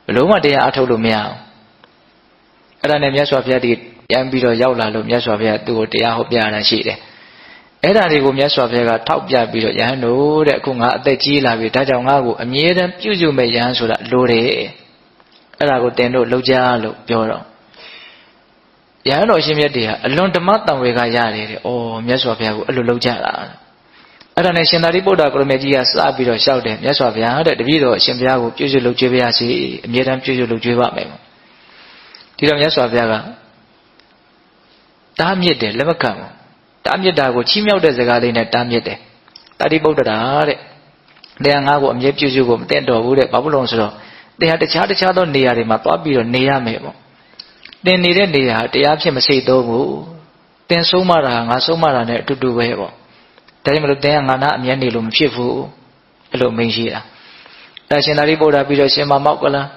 ဘယ်လို့မှတရားအထုတ်လို့မရအောင်အဲ့ဒါနဲ့မြတ်စွာဘုရားဒီပြန်ပြီးတော့ရောက်လာလို့မြတ်စွာဘုရားသူ့ကိုတရားဟောပြရတာရှိတယ်အဲ့ဒါတွေကိုမြတ်စွာဘုရားကထောက်ပြပြီးတော့ယဟန်တို့တဲ့အခုငါအသက်ကြီးလာပြီဒါကြောင့်ငါ့ကိုအမြဲတမ်းပြုစုမဲ့ယဟန်ဆိုတာလိုတယ်အဲ့ဒါကိုတင်တို့လှုပ်ကြလို့ပြောတော့ယဟန်တော်ရှင်မြတ်တွေကအလွန်ဓမ္မတံဝေကရတယ်တဲ့ဩမြတ်စွာဘုရားကိုအဲ့လိုလှုပ်ကြတာအဲ့ဒါနဲ့ရှင်သာရိပုတ္တရာကိုရမေကြီးကစပြီးတော့လျှောက်တယ်မြတ်စွာဘုရားတဲ့တပည့်တော်အရှင်ဘုရားကိုပြုစုလှုပ်ကြွေးပါရစေအမြဲတမ်းပြုစုလှုပ်ကြွေးပါမယ်ဒီတော့မြတ်စွာဘုရားကတားမြစ်တယ်လက်မခံဘူးတားမြစ်တာကိုချီးမြှောက်တဲ့စကားလေးနဲ့တားမြစ်တယ်တာရိပုတ္တရာတဲ့တရားငါ့ကိုအမြဲပြုစုဖို့မတင့်တော်ဘူးတဲ့ဘာလို့လဲဆိုတော့တရားတခြားသောနေရာတွေမှာသွားပြီးတော့နေရမယ်ပေါ့တင်နေတဲ့နေရာတရားဖြစ်မစိတ်တော့ဘူးတင်ဆုံးမတာငါဆုံးမတာနဲ့အတူတူပဲပေါ့ဒါကြောင့်မလို့တင်ကငါနာအမြဲနေလို့မဖြစ်ဘူးအဲ့လိုမင်းရှိတာဒါရှင်သာရိပုတ္တရာပြီးတော့ရှင်မမောက်ကလား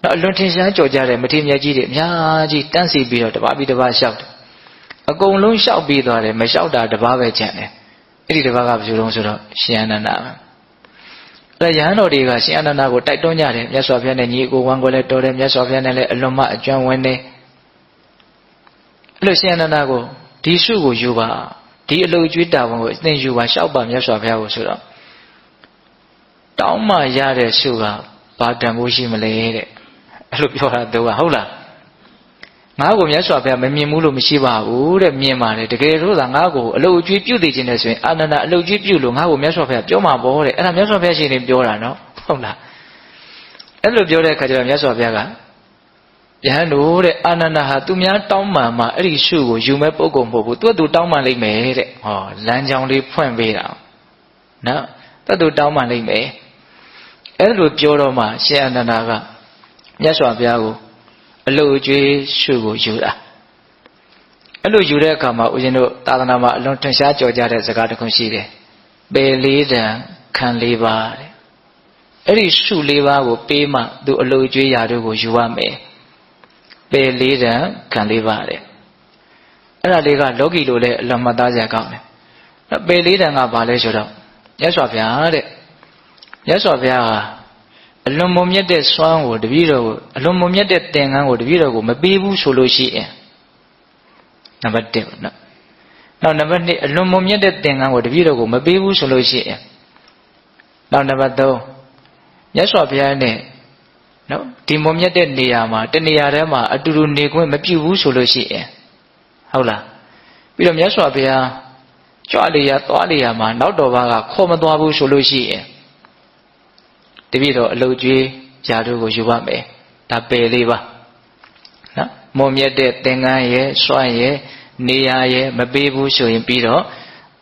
တော့အလွန်ထင်ရှားကြော်ကြတယ်မထေရမြတ်ကြီးတွေအများကြီးတန်းစီပြီးတော့တပါးပြီးတပါးလျှောက်တယ်အကုန်လုံးလျှောက်ပြီးသွားတယ်မလျှောက်တာတပါးပဲကျန်တယ်အဲ့ဒီတပါးကဘယ်လိုလဲဆိုတော့ရှင်အနန္ဒာအဲ့ရဟန်းတော်တွေကရှင်အနန္ဒာကိုတိုက်တွန်းကြတယ်မြတ်စွာဘုရားနဲ့ညီအကိုဝမ်းကိုလည်းတော်တယ်မြတ်စွာဘုရားနဲ့လည်းအလွန်မှအကျွမ်းဝင်တယ်အဲ့လိုရှင်အနန္ဒာကိုဒီစုကိုယူပါဒီအလုပ်ကျွေးတာဝန်ကိုအသင်ယူပါလျှောက်ပါမြတ်စွာဘုရားကိုဆိုတော့တောင်းမှရတဲ့စုကဘာတန်ဖို့ရှိမလဲတဲ့အဲ့လိုပြောတာသူကဟုတ်လားငါ့ကိုမြတ်စွာဘုရားမမြင်ဘူးလို့မရှိပါဘူးတဲ့မြင်ပါတယ်တကယ်လို့သာငါ့ကိုအလုပ်အကျွေးပြုသိခြင်းနဲ့ဆိုရင်အာနန္ဒာအလုပ်ကျွေးပြုလို့ငါ့ကိုမြတ်စွာဘုရားပြောမှာပေါ့တဲ့အဲ့ဒါမြတ်စွာဘုရားရှင်နေပြောတာနော်ဟုတ်လားအဲ့လိုပြောတဲ့အခါကျတော့မြတ်စွာဘုရားကယဟန်တို့တဲ့အာနန္ဒာဟာသူများတောင်းပန်မှအဲ့ဒီရှုကိုယူမဲ့ပုဂ္ဂိုလ်မဟုတ်ဘူးသူတောင်းပန်လိမ့်မယ်တဲ့ဟောလမ်းကြောင်းလေးဖွင့်ပေးတာနော်သူတောင်းပန်လိမ့်မယ်အဲ့လိုပြောတော့မှရှင်အာနန္ဒာကမြတ်စွာဘုရားကိုအလုတ်အကျွေးရှုကိုယူတာ အဲ့လိုယူတဲ့အခါမှာဦးဇင်းတို့သာသနာမှာအလွန်ထင်ရှားကြော်ကြတဲ့စကားတစ်ခုရှိတယ်ပေလေးတန်ခံလေးပါတဲ့အဲ့ဒီရှုလေးပါကိုပေးမှသူအလိုကျွေးရာတို့ကိုယူရမယ်ပေလေးတန်ခံလေးပါတဲ့အဲ့ဒါလေးကလောကီလိုလည်းအလွန်မှတ်သားစရာကောင်းတယ်ပေလေးတန်ကဘာလဲဆိုတော့မြတ်စွာဘုရားတဲ့မြတ်စွာဘုရားဟာအလွန်မုံမြတ်တဲ့စွမ်းကိုတပည့်တော်ကိုအလွန်မုံမြတ်တဲ့သင်္ကန်းကိုတပည့်တော်ကိုမပေးဘူးဆိုလို့ရှိရင်နံပါတ်1ပေါ့နော်နောက်နံပါတ်2အလွန်မုံမြတ်တဲ့သင်္ကန်းကိုတပည့်တော်ကိုမပေးဘူးဆိုလို့ရှိရင်နောက်နံပါတ်3မြတ်စွာဘုရားနဲ့နော်ဒီမုံမြတ်တဲ့နေရာမှာတနေရာထဲမှာအတူတူနေခွင့်မပြုဘူးဆိုလို့ရှိရင်ဟုတ်လားပြီးတော့မြတ်စွာဘုရားကြွလေရသွားလေရမှာနောက်တော်ဘာကခေါ်မသွားဘူးဆိုလို့ရှိရင်တပည့်တော်အလုတ်ကျွေးຢာတို့ကိုယူပါမယ်ဒါပယ်လေးပါနော်မုံမြတ်တဲ့သင်္ကန်းရဲ့စွန့်ရဲ့နေရာရဲ့မပေးဘူးဆိုရင်ပြီးတော့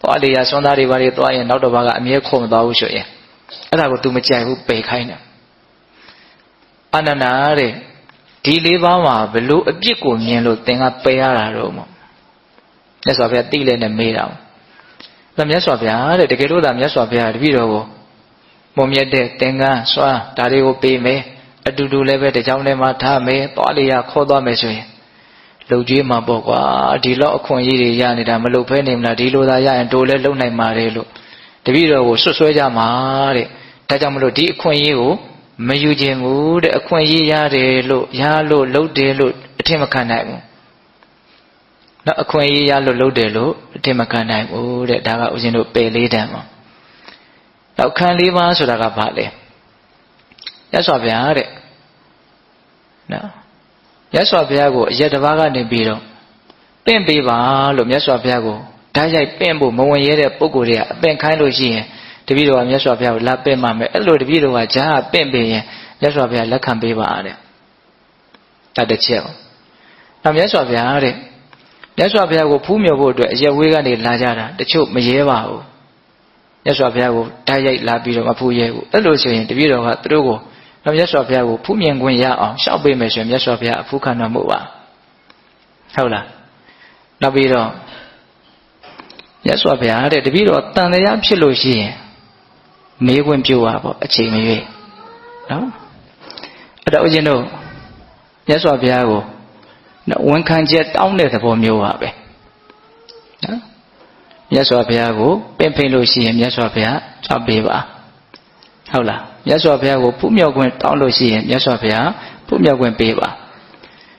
သွားလေရစွန့်သားတွေဘာတွေသွားရင်နောက်တော်ဘာကအမြဲခေါ်မသွားဘူးဆိုရင်အဲ့ဒါကို तू မကြိုက်ဘူးပယ်ခိုင်းတယ်အနန္နာတဲ့ဒီလေးပါးမှာဘလို့အပြစ်ကိုမြင်လို့သင်ကပယ်ရတာတော့မို့မြတ်စွာဘုရားတိလည်းနဲ့မေးတာဒါမြတ်စွာဘုရားတဲ့တကယ်လို့သာမြတ်စွာဘုရားတပည့်တော်ကိုမုံမြတ်တဲ့သင်္ကန်းစွာဒါတွေကိုပေးမယ်အတူတူလည်းပဲတကြောင်ထဲမှာထားမယ်သွားလေရခေါ်သွားမယ်ဆိုရင်လုံကျွေးမှာပေါ့ကွာဒီလောက်အခွင့်အရေးတွေရနေတာမလုပ်ဖဲနေမလားဒီလိုသာရရင်တို့လည်းလုံနိုင်ပါတယ်လို့တပည့်တော်ကိုဆွဆွဲကြမှာတဲ့ဒါကြောင့်မလို့ဒီအခွင့်အရေးကိုမယူခြင်းဘူးတဲ့အခွင့်အရေးရတယ်လို့ရလို့လုပ်တယ်လို့အထင်မခံနိုင်ဘူးနော်အခွင့်အရေးရလို့လုပ်တယ်လို့အထင်မခံနိုင်ဘူးတဲ့ဒါကဦးဇင်းတို့ပယ်လေးတန်ပါနောက်ခံလေးပါဆိုတာကဘာလဲမြတ်စွာဘုရားတဲ့နော်မြတ်စွာဘုရားကိုအရက်တစ်ပါးကနေပြီးတော့ပင့်ပေးပါလို့မြတ်စွာဘုရားကိုဓာတ်ရိုက်ပင့်ဖို့မဝင်ရတဲ့ပုဂ္ဂိုလ်တွေကအပင့်ခိုင်းလို့ရှိရင်တပည့်တော်ကမြတ်စွာဘုရားကိုလာပင့်မှမယ်အဲ့လိုတပည့်တော်ကဂျားပင့်ပေးရင်မြတ်စွာဘုရားလက်ခံပေးပါတဲ့တတ်တစ်ချက်နောက်မြတ်စွာဘုရားတဲ့မြတ်စွာဘုရားကိုဖူးမြော်ဖို့အတွက်အရက်ဝေးကနေလာကြတာတချို့မရဲပါဘူးမြတ်စွာဘုရားကိုဓာတ်ရိုက်လာပြီးတော့မဖူးရဲဘူးအဲ့လိုဆိုရင်တပည့်တော်ကသူတို့ကိုမြတ်စွာဘုရားကိုဖူးမြင်ခွင့်ရအောင်ရှောက်ပေးမယ်ဆိုရင်မြတ်စွာဘုရားအဖူးခံတော်မူပါဟုတ်လားနောက်ပြီးတော့မြတ်စွာဘုရားတဲ့တပည့်တော်တန်တရားဖြစ်လို့ရှိရင်မေးခွင့်ပြုပါပေါ့အချိန်မရွေးနော်အဲ့တော့ဦးဇင်းတို့မြတ်စွာဘုရားကိုဝန်ခံချက်တောင်းတဲ့သဘောမျိုးပါပဲနော်မြတ်စွာဘုရားကိုပင့်ဖိတ်လို့ရှိရင်မြတ်စွာဘုရားကြွပေးပါဟုတ်လားမြတ်စွာဘုရားကိုဖူးမြော်ခွင့်တောင်းလို့ရှိရင်မြတ်စွာဘုရားဖူးမြော်ခွင့်ပေးပါ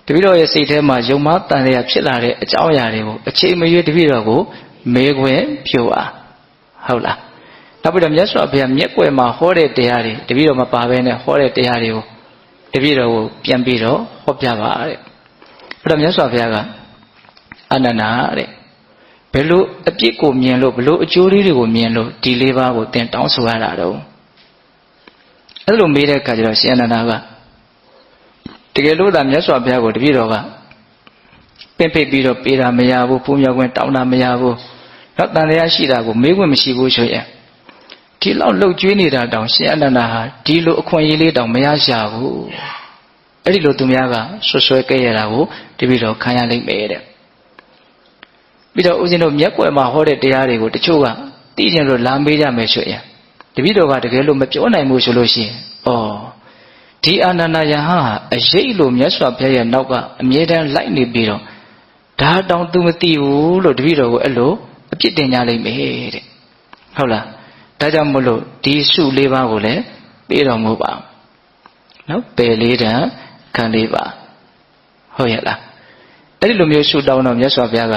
တပည့်တော်ရဲ့စိတ်ထဲမှာယုံမှားတန်လျာဖြစ်လာတဲ့အကြောင်းအရာတွေကိုအချိန်မရွေးတပည့်တော်ကိုမေးခွင့်ပြုပါဟုတ်လားနောက်ပြီးတော့မြတ်စွာဘုရားမျက်ွယ်မှာဟောတဲ့တရားတွေတပည့်တော်မပါဘဲနဲ့ဟောတဲ့တရားတွေကိုတပည့်တော်ကိုပြန်ပြီးတော့ဟောပြပါတဲ့အဲ့တော့မြတ်စွာဘုရားကအနန္နာတဲ့ဘယ်လိုအပြစ်ကိုမြင်လို့ဘယ်လိုအကျိုးလေးတွေကိုမြင်လို့ဒီလေးပါးကိုသင်တောင်းဆိုရတာတော့အဲ့လိုမေးတဲ့အခါကျတော့ရှင်အနန္ဒာကတကယ်လို့သာမြတ်စွာဘုရားကိုတပည့်တော်ကပင့်ဖိတ်ပြီးတော့ပေးတာမရဘူးဖူးမြော်ခွင့်တောင်းတာမရဘူးတော့တန်တရားရှိတာကိုမေးခွင့်မရှိဘူးဆိုရင်ဒီလောက်လှုပ်ကြွေးနေတာတောင်ရှင်အနန္ဒာဟာဒီလိုအခွင့်အရေးလေးတောင်မရရှာဘူးအဲ့ဒီလိုသူများကဆွဆွဲခဲ့ရတာကိုတပည့်တော်ခံရလိမ့်မယ်တဲ့ပြီးတော့ဦးဇင်းတို့မျက်ွယ်မှာဟောတဲ့တရားတွေကိုတချို့ကသိကျင်လို့လာမေးကြမယ်ဆိုရင်တပည့်တော်ကတကယ်လို့မပြောနိုင်ဘူးဆိုလို့ရှိရင်ဒီအာနန္ဒယဟဟာအရေးလို့မြတ်စွာဘုရားရဲ့နောက်ကအမြဲတမ်းလိုက်နေပြီးတော့ဒါတောင်သူမသိဘူးလို့တပည့်တော်ကိုအဲ့လိုအပြစ်တင်ကြလိမ့်မယ်တဲ့ဟုတ်လားဒါကြောင့်မို့လို့ဒီစုလေးပါးကိုလည်းပေးတော်မူပါနော်ပယ်လေးတန်ခံလေးပါဟုတ်ရဲ့လားအဲ့ဒီလိုမျိုးစုတောင်းတော့မြတ်စွာဘုရားက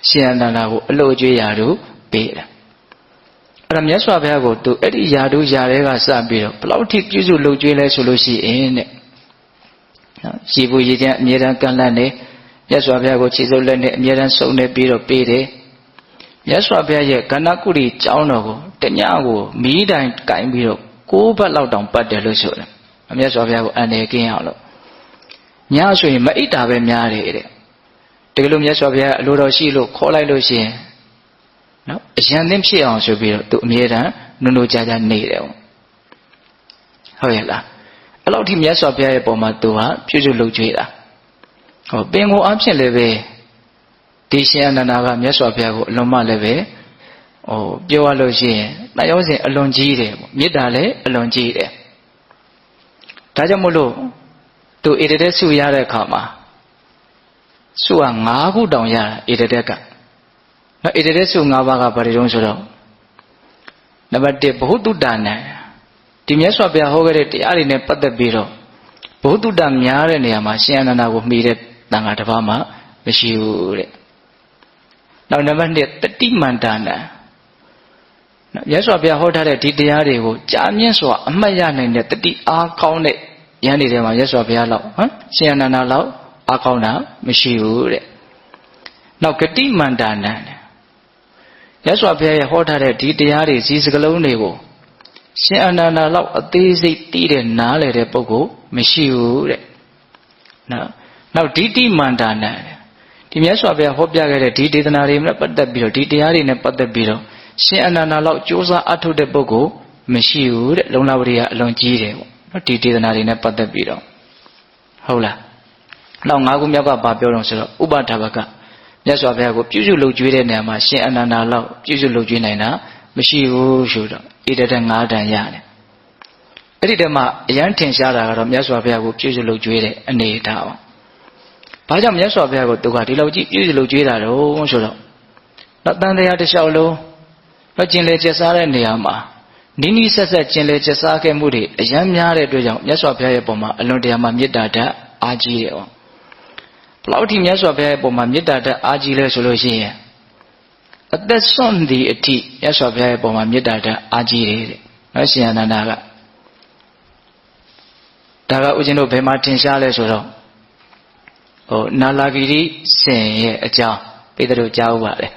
ရှင်အနန္ဒာကိုအလို့အကျွေးရာတို့ပေးတယ်အဲ့ဒါမြတ်စွာဘုရားကိုသူအဲ့ဒီယာတို့ယာတွေကစပြီးတော့ဘလောက်ထိပြုစုလုပ်ကျွေးလဲဆိုလို့ရှိရင်တဲ့နော်ရှိဘူးရည်ချင်းအမြဲတမ်းကန့်လန့်နေမြတ်စွာဘုရားကိုခြေစုပ်လက်နဲ့အမြဲတမ်းစုံနေပြီးတော့ပေးတယ်မြတ်စွာဘုရားရဲ့ကဏ္ဍကုရီကျောင်းတော်ကိုတညကိုမီးတိုင်ကင်ပြီးတော့6 ဘတ်လောက်တောင်ပတ်တယ်လို့ဆိုတယ်မြတ်စွာဘုရားကိုအန္တရာယ်ကင်းအောင်လို့ညဆိုရင်မအိပ်တာပဲများတယ်တဲ့တကယ်လို့မြတ်စွာဘုရားအလိုတော်ရှိလို့ခေါ်လိုက်လို့ရှိရင်နော်အရန်သင်းဖြစ်အောင်ဆိုပြီးတော့သူအမြဲတမ်းနုံနုံကြာကြာနေတယ်ဟုတ်ရဲ့လားအဲ့လောက်ထိမြတ်စွာဘုရားရဲ့ပုံမှာသူဟာပြုစုလုပ်ကြွေးတာပင်ကိုအဖြစ်လည်းပဲ ဒီရှင်အနန္ဒာကမြတ်စွာဘုရားကိုအလွန်မှလည်းပဲပြောရလို့ရှိရင်တန်ရောစဉ်အလွန်ကြီးတယ်ပေါ့မေတ္တာလည်းအလွန်ကြီးတယ်ဒါကြောင့်မို့လို့သူဣတတဲ့ဆုရတဲ့အခါမှာဆုက9ခုတောင်ရတာဣတတဲ့ကနော်ဣတတဲ့ဆု9ပါးကဘာတွေတုံးဆိုတော့နံပါတ်1ဘဟုတုတ္တနံဒီမြတ်စွာဘုရားဟောခဲ့တဲ့တရားတွေနဲ့ပတ်သက်ပြီးတော့ဘုသူတ္တများတဲ့နေရာမှာရှင်အနန္ဒာကိုမှီတဲ့တန်ခါတစ်ပါးမှမရှိဘူးတဲ့။နောက်နံပါတ်2တတိမန္တနာမြတ်စွာဘုရားဟောထားတဲ့ဒီတရားတွေကိုကြာမြင့်စွာအမှတ်ရနိုင်တဲ့တတိအားကောင်းတဲ့ဉာဏ်တွေမှာမြတ်စွာဘုရားလောက်ရှင်အနန္ဒာလောက်အားကောင်းတာမရှိဘူးတဲ့။နောက်ဂတိမန္တနာမြတ်စွာဘုရားရဲ့ဟောထားတဲ့ဒီတရားတွေစီစကလုံးတွေကိုရှင်အနန္ဒာလောက်အသေးစိတ်သိတဲ့နားလည်တဲ့ပုဂ္ဂိုလ်မရှိဘူးတဲ့နောက်ဒိဋ္ဌိမန္တနာဒီမြတ်စွာဘုရားဟောပြခဲ့တဲ့ဒီဒေသနာတွေနဲ့ပတ်သက်ပြီးတော့ဒီတရားတွေနဲ့ပတ်သက်ပြီးတော့ရှင်အနန္ဒာလောက်ကြိုးစားအထုတ်တဲ့ပုဂ္ဂိုလ်မရှိဘူးတဲ့လုံလဝရိယအလွန်ကြီးတယ်ပေါ့နော်ဒီဒေသနာတွေနဲ့ပတ်သက်ပြီးတော့ဟုတ်လားနောက်၅ခုမြောက်ကဘာပြောတော့ဆိုတော့ဥပဒါဘကမြတ်စွာဘုရားကိုပြုစုလုပ်ကြွေးတဲ့နေရာမှာရှင်အနန္ဒာလောက်ပြုစုလုပ်ကြွေးနိုင်တာမရှိဘူးဆိုတော့ဣတတဲ့၅တန်ရတယ်အဲ့ဒီတည်းမှာအရန်ထင်ရှားတာကတော့မြတ်စွာဘုရားကိုပြုစုလုပ်ကြွေးတဲ့အနေအထားပေါ့ဘာကြောင့်မြတ်စွာဘုရားကိုသူကဒီလောက်ကြီးပြုစုလုပ်ကြွေးတာတော့ဆိုတော့တန်တရားတစ်လျှောက်လုံးကျင်လေကျက်စားတဲ့နေရာမှာနီးနီးဆက်ဆက်ကျင်လေကျက်စားခဲ့မှုတွေအရန်များတဲ့အတွက်ကြောင့်မြတ်စွာဘုရားရဲ့ပုံမှာအလွန်တရာမှမေတ္တာဓာတ်အားကြီးတယ်ပေါ့ဘလောက်ထိမြတ်စွာဘုရားရဲ့ပုံမှာမေတ္တာဓာတ်အားကြီးလဲဆိုလို့ရှိရင်အသက်ဆွန့်သည့်အထိမြတ်စွာဘုရားရဲ့ပုံမှာမေတ္တာဓာတ်အားကြီးတယ်တဲ့နော်ရှင်အနန္ဒာကဒါကဦးဇင်းတို့ဘယ်မှာထင်ရှားလဲဆိုတော့နာလာဂိရိရှင်ရဲ့အကြောင်းပိဿတို့ကြားဥပါတယ်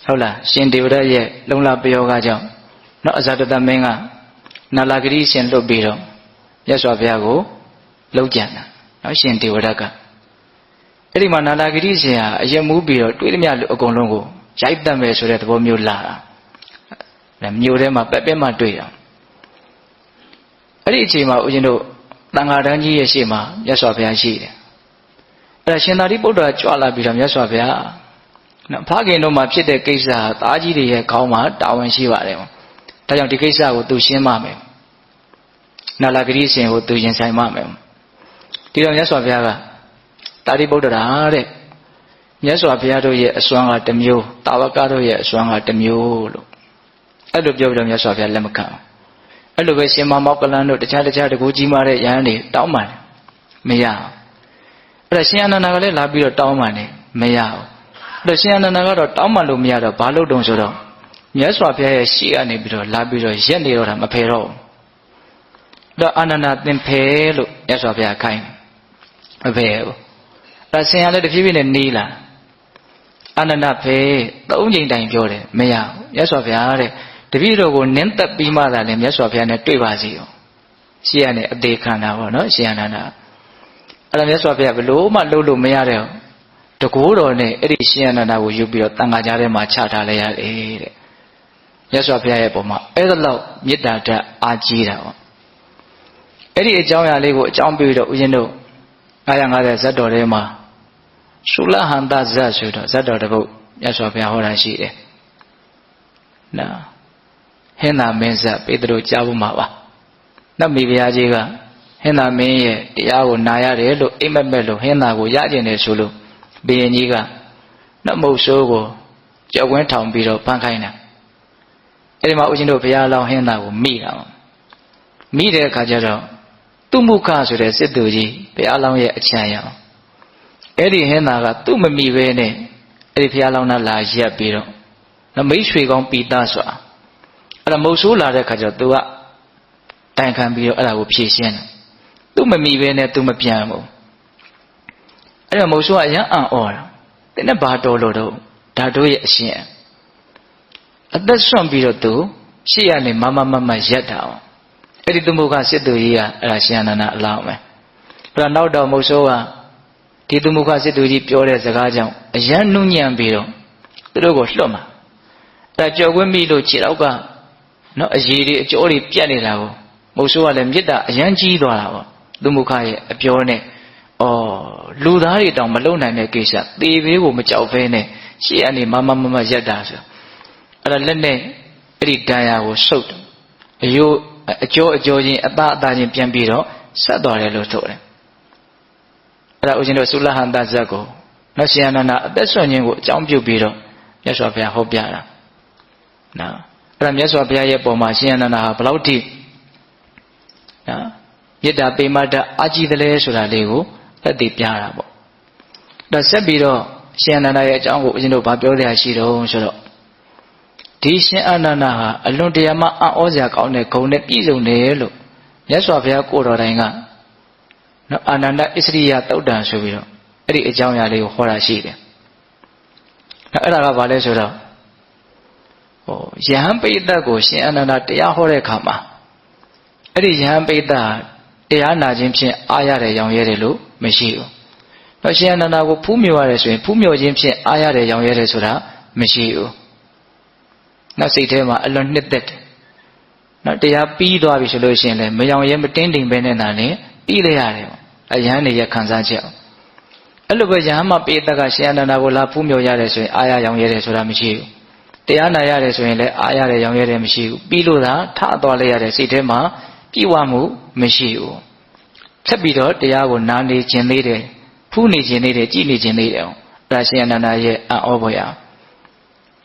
ဟုတ်လားရှင်ဒေဝရရဲ့လုံလပယောဂကြောင့်နော်အဇာတတမင်းကနာလာဂိရိရှင်လွတ်ပြီးတော့မြတ်စွာဘုရားကိုလှုပ်ကြံတာနော်ရှင်ဒေဝရကအဲ့ဒီမှာနာလာဂိရိရှင်ဟာအယက်မူးပြီးတော့တွေးသမျှလူအကုန်လုံးကိုရိုက်တတ်မယ်ဆိုတဲ့သဘောမျိုးလာတာမြို့ထဲမှာပဲ့မှတွေ့တာအဲ့ဒီအချိန်မှာဦးဇင်းတို့တန်ဃာတန်းကြီးရဲ့ရှေ့မှာမြတ်စွာဘုရားရှိတယ်အဲ့ဒါရှင်သာရိပုတ္တရာကြွလာပြီးတော့မြတ်စွာဘုရားနော်ဖခင်တို့မှာဖြစ်တဲ့ကိစ္စဟာသားကြီးတွေရဲ့ခေါင်းမှာတာဝန်ရှိပါတယ်ဒါကြောင့်ဒီကိစ္စကိုသူရှင်းပါမယ်နာလာဂရိရှင်ကိုသူရင်ဆိုင်ပါမယ်ဒီတော့မြတ်စွာဘုရားကသာရိပုတ္တရာတဲ့မြတ်စွာဘုရားတို့ရဲ့အစွမ်းကတစ်မျိုးတာဝကတို့ရဲ့အစွမ်းကတစ်မျိုးလို့အဲ့လိုပြောပြီးတော့မြတ်စွာဘုရားလက်မခံအဲ့လိုပဲရှင်မောက္ကလန်တို့တခြားတကူကြီးမားတဲ့ယဟန်တွေတောင်းပန်တယ်မရဘူးအဲ့ဒါရှင်အနန္ဒာကလည်းလာပြီးတော့တောင်းပန်တယ်မရဘူးအဲ့တော့ရှင်အနန္ဒာကတော့တောင်းပန်လို့မရတော့ဘာလို့တုံဆိုတော့မြတ်စွာဘုရားရဲ့ရှေ့ကနေပြီးတော့လာပြီးတော့ရက်နေတော့တာမဖယ်တော့ဘူးအဲ့တော့အာနန္ဒာသင်ဖယ်လို့မြတ်စွာဘုရားခိုင်းမဖယ်ဘူးအဲ့ဒါရှင်ကလည်းတဖြည်းဖြည်းနဲ့နေလာအာနန္ဒာဖယ်၃ချိန်တိုင်ပြောတယ်မရဘူးမြတ်စွာဘုရားတဲ့တပည့်တော်ကိုနင်းသက်ပြီးမှသာလည်းမြတ်စွာဘုရားနဲ့တွေ့ပါစီရောရှေ့ကနေအသေးခံတာပေါ့နော်ရှင်အနန္ဒာအဲ့ဒါမြတ်စွာဘုရားဘယ်လို့မှလှုပ်လို့မရတဲ့တကိုးတော်နဲ့အဲ့ဒီရှင်အနန္ဒာကိုယူပြီးတော့တန်ခါကြားထဲမှာချထားလိုက်ရတယ်တဲ့မြတ်စွာဘုရားရဲ့ပုံမှာအဲ့ဒါလောက်မေတ္တာဓာတ်အားကြီးတာပေါ့အဲ့ဒီအကြောင်းအရာလေးကိုအကြောင်းပြီးတော့ဦးဇင်းတို့950ဇတ်တော်ထဲမှာသုလဟန္တဇတ်ဆိုတော့ဇတ်တော်တစ်ပုဒ်မြတ်စွာဘုရားဟောတာရှိတယ်နော်ဟင်္သာမင်းဇတ်ပေတရုကြားဖို့မှာပါနတ်မိဖုရားကြီးကဟင်္သာမင်းရဲ့တရားကိုနာရတယ်လို့အိမ်မက်မဲ့လို့ဟင်္သာကိုရကျင်တယ်ဆိုလို့ဘုရင်ကြီးကနတ်မုတ်ဆိုးကိုကြောက်ကွင်းထောင်ပြီးတော့ဖမ်းခိုင်းတာအဲ့ဒီမှာဦးဇင်းတို့ဘုရားလောင်းဟင်္သာကိုမိတာမိတဲ့အခါကျတော့သူ့မုခဆိုတဲ့စစ်သူကြီးဘုရားလောင်းရဲ့အချမ်းရအောင်အဲ့ဒီဟင်္သာကသူ့မမိပဲနဲ့အဲ့ဒီဘုရားလောင်းနာလာရက်ပြီးတော့နမိတ်ရွှေကောင်းပီတာစွာအဲ့ဒါမုတ်ဆိုးလာတဲ့ခါကျတော့ तू ကတိုင်ခံပြီးတော့အဲ့ဒါကိုဖြေရှင်းတယ်သူမမိပဲနဲ့ तू မပြန်ဘူးအဲ့တော့မုတ်ဆိုးကအရန်အံ့ဩတာတင်းနဲ့ဘာတော်လို့တော့ဒါတို့ရဲ့အရှင်အသက်ဆွန့်ပြီးတော့ तू ရှေ့ကနေမမရက်တာအောင်အဲ့ဒီသူမုခစစ်သူကြီးကအဲ့ဒါရှင်အနန္ဒာအလောင်းပဲအဲ့တော့နောက်တော့မုတ်ဆိုးကဒီသူမုခစစ်သူကြီးပြောတဲ့စကားကြောင့်အရန်နုညံ့ပြီးတော့သူတို့ကိုလွတ်မှာအဲ့ကြော်ခွင့်မိလို့ခြေတော့ကနော်အရေးတွေအကျော်တွေပြတ်နေတာကိုမုတ်ဆိုးကလည်းမေတ္တာအရန်ကြီးသွားတာပေါ့သူမုခရဲ့အပြောနဲ့ လူသားတွေတောင်မလုံနိုင်တဲ့ကိစ္စသေဘေးကိုမကြောက်ဘဲနဲ့ရှေ့ကနေမရက်တာဆိုအဲ့ဒါလက်နဲ့အဲ့ဒီဒဏ်ရာကိုဆုပ်တယ်အယိုးအကျော်ချင်းအသားချင်းပြန်ပြီးတော့ဆက်သွားတယ်လို့ဆိုတယ်အဲ့ဒါဦးဇင်းတို့သုလဟန္တဇတ်ကိုနောက်ရှင်အနန္ဒအသက်ဆွမ်းခြင်းကိုအကြောင်းပြုပြီးတော့မြတ်စွာဘုရားဟောပြတာနော်အဲ့ဒါမြတ်စွာဘုရားရဲ့ပုံမှာရှင်အနန္ဒဟာဘယ်လောက်ထိနော်မေတ္တာပေမတ္တအာကြည်တယ်လဲဆိုတာလေးကိုသက်သေပြတာပေါ့ဒါဆက်ပြီးတော့ရှင်အနန္ဒရဲ့အကြောင်းကိုဦးဇင်းတို့ဗာပြောရရှိတော့ဆိုတော့ဒီရှင်အနန္ဒဟာအလွန်တရာမှအံ့ဩစရာကောင်းတဲ့ဂုဏ်နဲ့ပြည့်စုံတယ်လို့မြတ်စွာဘုရားကိုယ်တော်တိုင်ကနော်အာနန္ဒဣစရိယသုတ်တံဆိုပြီးတော့အဲ့ဒီအကြောင်းအရာလေးကိုဟောတာရှိတယ်အဲ့ဒါကဘာလဲဆိုတော့ယဟန်ပိဋကကိုရှင်အနန္ဒတရားဟောတဲ့အခါမှာအဲ့ဒီယဟန်ပိဋကတရားနာခြင်းဖြင့်အားရတယ်ရောင်ရဲတယ်လို့မရှိဘူး။တော့ရှင်အနန္ဒကိုဖူးမြော်ရတယ်ဆိုရင်ဖူးမြော်ခြင်းဖြင့်အားရတယ်ရောင်ရဲတယ်ဆိုတာမရှိဘူး။နောက်စိတ်ထဲမှာအလွန်နှစ်သက်တယ်။နောက်တရားပြီးသွားပြီဆိုလို့ရှိရင်လည်းမရောင်ရဲမတင်းတိမ်ပဲနဲ့နာနဲ့ပြီးလိုက်ရတယ်ပေါ့။အယဟန်တွေရခံစားချက်။အဲ့လိုပဲယဟန်မှာပိဋကရှင်အနန္ဒကိုလာဖူးမြော်ရတယ်ဆိုရင်အားရရောင်ရဲတယ်ဆိုတာမရှိဘူး။တရားနာရတယ်ဆိုရင်လည်းအားရတယ်ရောင်ရဲတယ်မရှိဘူး။ပြီးလို့သာထသွားလိုက်ရတဲ့စိတ်ထဲမှာပြည့်ဝမှုမရှိဘူးဆက်ပြီးတော့တရားကိုနားနေခြင်းသေးတယ်ဖူးနေခြင်းသေးတယ်ကြည်နေခြင်းသေးတယ်ဒါရှင်အနန္ဒရဲ့အံ့ဩဖွယ်ရာ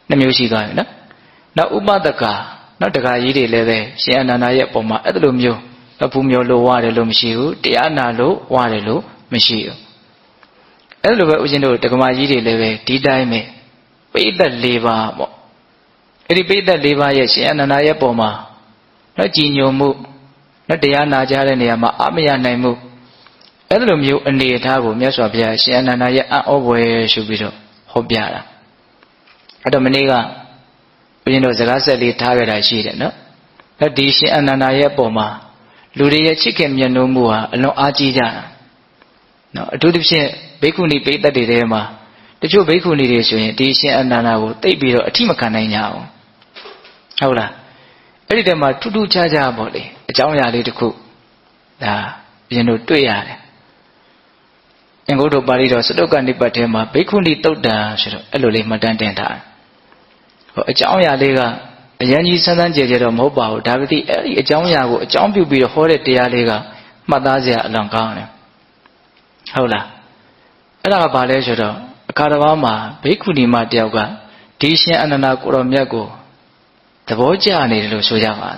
နှမျိုးရှိသွားပြီနော်နောက်ဥပဒကနောက်တခါကြီးတွေလည်းပဲရှင်အနန္ဒရဲ့ပုံမှာအဲ့လိုမျိုးဖူးမျိုးလို့ဝရတယ်လို့မရှိဘူးတရားနာလို့ဝရတယ်လို့မရှိဘူးအဲ့လိုပဲဦးဇင်းတို့တက္ကမကြီးတွေလည်းပဲဒီတိုင်းပဲပိဋက၄ပါးပေါ့အဲ့ဒီပိဋက၄ပါးရဲ့ရှင်အနန္ဒရဲ့ပုံမှာနော်ကြည်ညိုမှုနော်တရားနာကြတဲ့နေရာမှာအမရနိုင်မှုအဲ့လိုမျိုးအနေအထားကိုမြတ်စွာဘုရားရှင်အနန္ဒရဲ့အံ့ဩဖွယ်ဆိုပြီးတော့ဟောပြတာအဲ့တော့မနေ့ကဘုရင်တို့စကားဆက်လေးထားခဲ့တာရှိတယ်နော်အဲ့ဒီရှင်အနန္ဒရဲ့ပုံမှာလူတွေရဲ့ချစ်ခင်မြတ်နိုးမှုဟာအလွန်အားကြီးကြတာနော်အထူးသဖြင့်ဘိက္ခုနီပိဋကတ်တွေထဲမှာတချို့ဘိက္ခုနီတွေဆိုရင်ဒီရှင်အနန္ဒကိုသိပြီးတော့အထိမခံနိုင်ကြအောင်ဟုတ်လားအဲ့ဒီတည်းမှာထူးထူးခြားခြားပေါ့လေအကြောင်းအရာလေးတစ်ခုဒါဘုရင်တို့တွေ့ရတယ်အင်္ဂုတ္တပါဠိတော်စတုကနိပတ်ထဲမှာဘိက္ခုနီတုတ်တံဆိုတော့အဲ့လိုလေးမှတ်တမ်းတင်ထားတယ်ဟောအကြောင်းအရာလေးကအရင်ကြီးဆန်းဆန်းကြဲကြဲတော့မဟုတ်ပါဘူးဒါပေမဲ့အဲ့ဒီအကြောင်းအရာကိုအကြောင်းပြုပြီးတော့ဟောတဲ့တရားလေးကမှတ်သားစရာအလွန်ကောင်းတယ်ဟုတ်လားအဲ့ဒါကဘာလဲဆိုတော့အခါတစ်ပါးမှာဘိက္ခုနီမတယောက်ကဒီရှင်အနန္ဒကိုတော်မြတ်ကိုသဘောကျနေတယ်လို့ဆိုကြပါ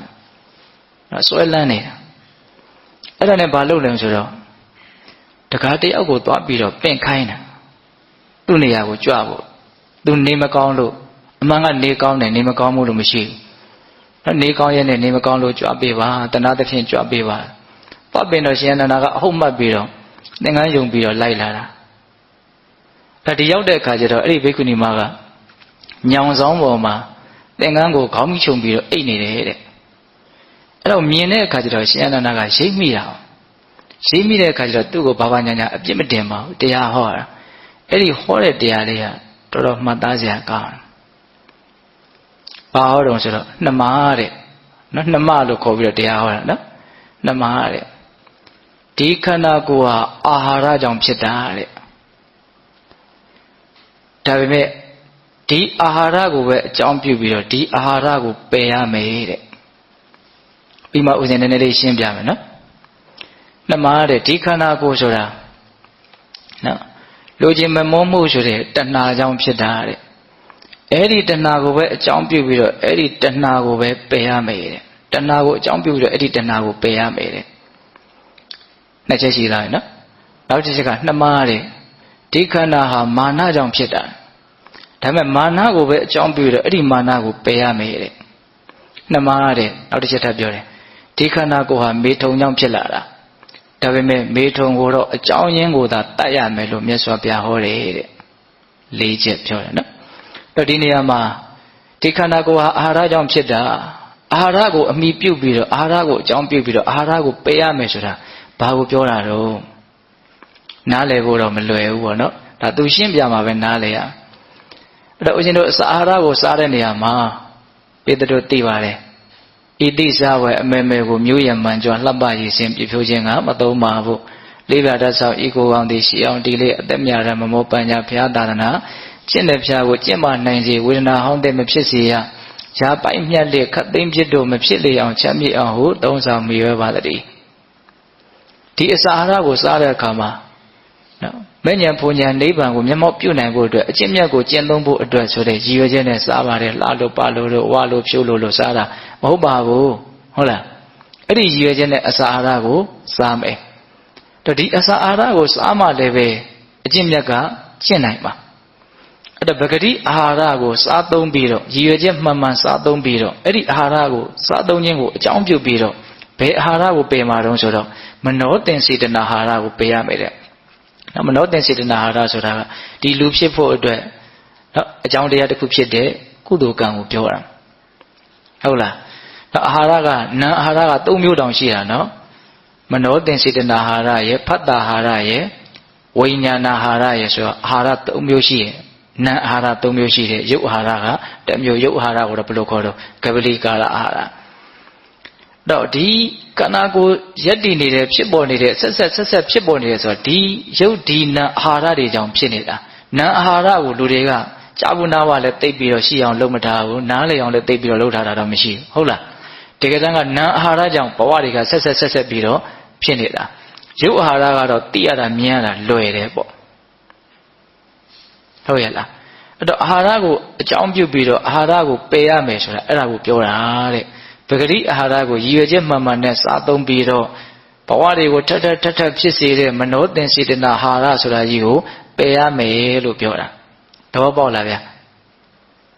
နော်ဆွဲလန်းနေတာအဲ့ဒါနဲ့ဘာလုပ်လဲဆိုတော့တခါတယောက်ကိုသွားပြီးတော့ပင့်ခိုင်းတာသူ့နေရာကိုကြွဖို့သူနေမကောင်းလို့အမှန်ကနေကောင်းတယ်နေမကောင်းမှုလို့မရှိဘူးနော်နေကောင်းရဲ့နဲ့နေမကောင်းလို့ကြွပေးပါတဏှာသဖြင့်ကြွပေးပါသွားပင်တော့ရှင်အနန္ဒကအဟုတ်မှတ်ပြီးတော့သင်္ကန်းယုံပြီးတော့လိုက်လာတာဒါဒီရောက်တဲ့အခါကျတော့အဲ့ဒီဘိက္ခုနီမကညောင်ဆောင်ပေါ်မှာသင်္ကန်းကိုခေါင်းမိချုံပြီးတော့အိတ်နေတယ်တဲ့အဲ့တော့မြင်တဲ့အခါကျတော့ရှင်အနန္ဒကရိပ်မိတာရိပ်မိတဲ့အခါကျတော့သူ့ကိုဘာညာညာအပြစ်မတင်ပါဘူးတရားဟောတာအဲ့ဒီဟောတဲ့တရားလေးကတော်တော်မှတ်သားစရာကောင်းတယ်ဘာဟောတော့ဆိုတော့နှမတဲ့နော်နှမလို့ခေါ်ပြီးတော့တရားဟောတာနော်နှမတဲ့ဒီခန္ဓာကိုယ်ဟာအာဟာရကြောင့်ဖြစ်တာတဲ့ဒါပေမဲ့ဒီအာဟာရကိုပဲအကြောင်းပြုပြီးတော့ဒီအာဟာရကိုပယ်ရမယ်တဲ့ပြီးမှဥစဉ်နည်းနည်းလေးရှင်းပြမယ်နော်နှမတဲ့ဒီခန္ဓာကိုယ်ဆိုတာနော်လူချင်းမမောမှုဆိုတဲ့တဏှာကြောင့်ဖြစ်တာတဲ့အဲ့ဒီတဏှာကိုပဲအကြောင်းပြုပြီးတော့အဲ့ဒီတဏှာကိုပဲပယ်ရမယ်တဲ့တဏှာကိုအကြောင်းပြုပြီးတော့အဲ့ဒီတဏှာကိုပယ်ရမယ်တဲ့နှစ်ချက်ရှိသားနော်နောက်တစ်ချက်ကနှမတဲ့ဒီခန္ဓာဟာမာနကြောင့်ဖြစ်တာဒါပေမဲ့မာနကိုပဲအကြောင်းပြုပြီးတော့အဲ့ဒီမာနကိုပယ်ရမယ်တဲ့နှမတဲ့နောက်တစ်ချက်ထပ်ပြောတယ်ဒီခန္ဓာကိုယ်ဟာမေထုံကြောင့်ဖြစ်လာတာဒါပေမဲ့မေထုံကိုတော့အကြောင်းရင်းကိုသာတတ်ရမယ်လို့မြတ်စွာဘုရားဟောတယ်တဲ့၄ချက်ပြောတယ်နော်အဲ့ဒီနေရာမှာဒီခန္ဓာကိုယ်ဟာအာဟာရကြောင့်ဖြစ်တာအာဟာရကိုအမိပြုတ်ပြီးတော့အာဟာရကိုအကြောင်းပြုပြီးတော့အာဟာရကိုပယ်ရမယ်ဆိုတာဘာကိုပြောတာတော့နားလည်ဖို့တော့မလွယ်ဘူးပေါ့နော်ဒါသူရှင်းပြမှာပဲနားလည်ရအဲ့တော့ဦးဇင်းတို့အာဟာရကိုစားတဲ့နေရာမှာပေတတို့သိပါတယ်ဣတိစားဝဲအမေမေကိုမျိုးရမှန်ကြွလှပရည်စင်ပြဖြိုးခြင်းကမသုံးပါဘူး လေးပြတတ်ဆောင်ဤကိုအောင်သည်ရှိအောင်ဒီလေးအသက်မြရမမောပညာဘုရားသာသနာကျင့်တဲ့ဖျားကိုကျင့်မနိုင်စေဝေဒနာဟောင်းတဲ့မဖြစ်စေရရာပိုက်မြတ်လေခတ်သိမ်းဖြစ်တို့မဖြစ်လေအောင်ချမ်းမြေ့အောင်ဟုသုံးဆောင်မိရပါသည်ဒီအစာအာဟာရကိုစားတဲ့အခါမှာနော်မဲ့ညာဘုံညာနိဗ္ဗာန်ကိုမျက်မှောက်ပြုနိုင်ဖို့အတွက်အကျင့်မြတ်ကိုကျင့်သုံးဖို့အတွက်ဆိုတဲ့ရည်ရွယ်ချက်နဲ့စားပါတယ်လှလို့ပါလို့ဝါလို့ဖြိုးလို့စားတာမဟုတ်ပါဘူးဟုတ်လားအဲ့ဒီရည်ရွယ်ချက်နဲ့အစာအာဟာရကိုစားမယ်တော့ဒီအစာအာဟာရကိုစားမှလည်းပဲအကျင့်မြတ်ကကျင့်နိုင်ပါအဲ့တော့ပဂတိအာဟာရကိုစားသုံးပြီးတော့ရည်ရွယ်ချက်မှန်မှန်စားသုံးပြီးတော့အဲ့ဒီအာဟာရကိုစားသုံးခြင်းကိုအကြောင်းပြုပြီးတော့ဘယ်အာဟာရကိုပယ်မှာတုံးဆိုတော့မနောတင်စေတနာအာဟာရကိုပယ်ရမယ်တဲ့နော်မနောတင်စေတနာအာဟာရဆိုတာကဒီလူဖြစ်ဖို့အတွက်နော်အကြောင်းတရားတစ်ခုဖြစ်တဲ့ကုသိုလ်ကံကိုပြောတာဟုတ်လားနော်အာဟာရကနာအာဟာရက၃မျိုးတောင်ရှိတာနော်မနောတင်စေတနာအာဟာရရဲ့ဖတ်တာအာဟာရရဲ့ဝိညာဏအာဟာရရဲ့ဆိုတော့အာဟာရ၃မျိုးရှိတယ်နာအာဟာရ၃မျိုးရှိတယ်ရုပ်အာဟာရကတစ်မျိုးရုပ်အာဟာရကိုတော့ဘယ်လိုခေါ်တော့ကပလီကာရအာဟာရတော့ဒီကနာကိုရက်တည်နေတဲ့ဖြစ်ပေါ်နေတဲ့ဆက်ဖြစ်ပေါ်နေတဲ့ဆိုတော့ဒီရုပ်ဒီနာအာဟာရတွေကြောင့်ဖြစ်နေတာနာအာဟာရကိုလူတွေကကြာဘူးနာဝလည်းတိတ်ပြီးတော့ရှိအောင်လုပ်မထားဘူးနားလေအောင်လည်းတိတ်ပြီးတော့လုပ်ထားတာတော့မရှိဘူးဟုတ်လားတကယ်တမ်းကနာအာဟာရကြောင့်ဘဝတွေကဆက်ပြီးတော့ဖြစ်နေတာရုပ်အာဟာရကတော့သိရတာမြင်ရတာလွယ်တယ်ပေါ့ဟုတ်ရဲ့လားအဲ့တော့အာဟာရကိုအကြောင်းပြုပြီးတော့အာဟာရကိုပယ်ရမယ်ဆိုတာအဲ့ဒါကိုပြောတာတဲ့ပဂတိအာဟာရကိုရည်ရွယ်ချက်မှန်မှန်နဲ့စားသုံးပြီးတော့ဘဝတွေကိုထပ်ဖြစ်စေတဲ့မနောတင်စေတနာအာဟာရဆိုတာကြီးကိုပယ်ရမယ်လို့ပြောတာသဘောပေါက်လားဗျာ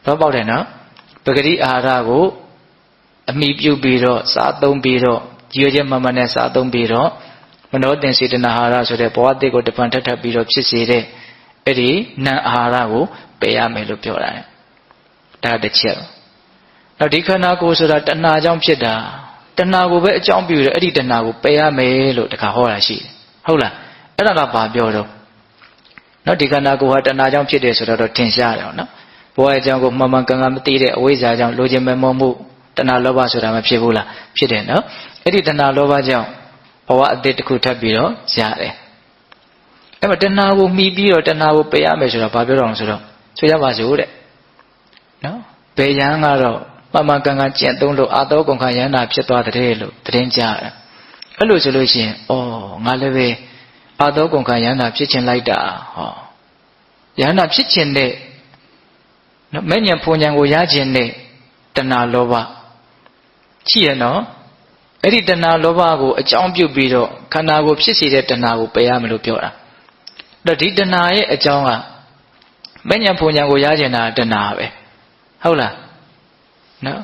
သဘောပေါက်တယ်နော်ပဂတိအာဟာရကိုအမိပြုပြီးတော့စားသုံးပြီးတော့ရည်ရွယ်ချက်မှန်မှန်နဲ့စားသုံးပြီးတော့မနောတင်စေတနာအာဟာရဆိုတဲ့ဘဝတစ်ကိုတပံထပ်ပြီးတော့ဖြစ်စေတဲ့အဲ့ဒီနာအာဟာရကိုပယ်ရမယ်လို့ပြောတာဒါတစ်ချက်နောက်ဒီခန္ဓာကိုယ်ဆိုတာတဏှာကြောင့်ဖြစ်တာတဏှာကိုပဲအကြောင်းပြုတယ်အဲ့ဒီတဏှာကိုပယ်ရမယ်လို့တခါဟောတာရှိတယ်ဟုတ်လားအဲ့ဒါကဘာပြောတော့နောက်ဒီခန္ဓာကိုယ်ဟာတဏှာကြောင့်ဖြစ်တယ်ဆိုတော့ထင်ရှားတယ်နော်ဘဝအကြောင်းကိုမှန်မှန်ကန်ကန်မသိတဲ့အဝိဇ္ဇာကြောင့်လိုချင်မဲ့မောမှုတဏှာလောဘဆိုတာမဖြစ်ဘူးလားဖြစ်တယ်နော်အဲ့ဒီတဏှာလောဘကြောင့်ဘဝအသစ်တစ်ခုထပ်ပြီးတော့ရတယ်အဲ့မှာတဏှာကိုမှီပြီးတော့တဏှာကိုပယ်ရမယ်ဆိုတော့ဘာပြောတော့ဆိုတော့ဆိုရပါစို့တဲ့နော်ဘယ်ယံကတော့မှန်မှန်ကန်ကန်ကျင့်သုံးလို့အာသောကုန်ခါယန္တာဖြစ်သွားတဲ့လို့သတင်းကြတယ်အဲ့လိုဆိုလို့ရှိရင်ဩငါလည်းပဲအာသောကုန်ခါယန္တာဖြစ်ခြင်းလိုက်တာဟောယန္တာဖြစ်ခြင်းနဲ့နော်မဲ့ညံဖုန်ညံကိုရခြင်းနဲ့တဏှာလောဘရှိရနော်အဲ့ဒီတဏှာလောဘကိုအကြောင်းပြုပြီးတော့ခန္ဓာကိုဖြစ်စေတဲ့တဏှာကိုပယ်ရမယ်လို့ပြောတာတော့ဒီတဏှာရဲ့အကြောင်းကမဲ့ညံဖုန်ညံကိုရခြင်းတာတဏှာပဲဟုတ်လားနော်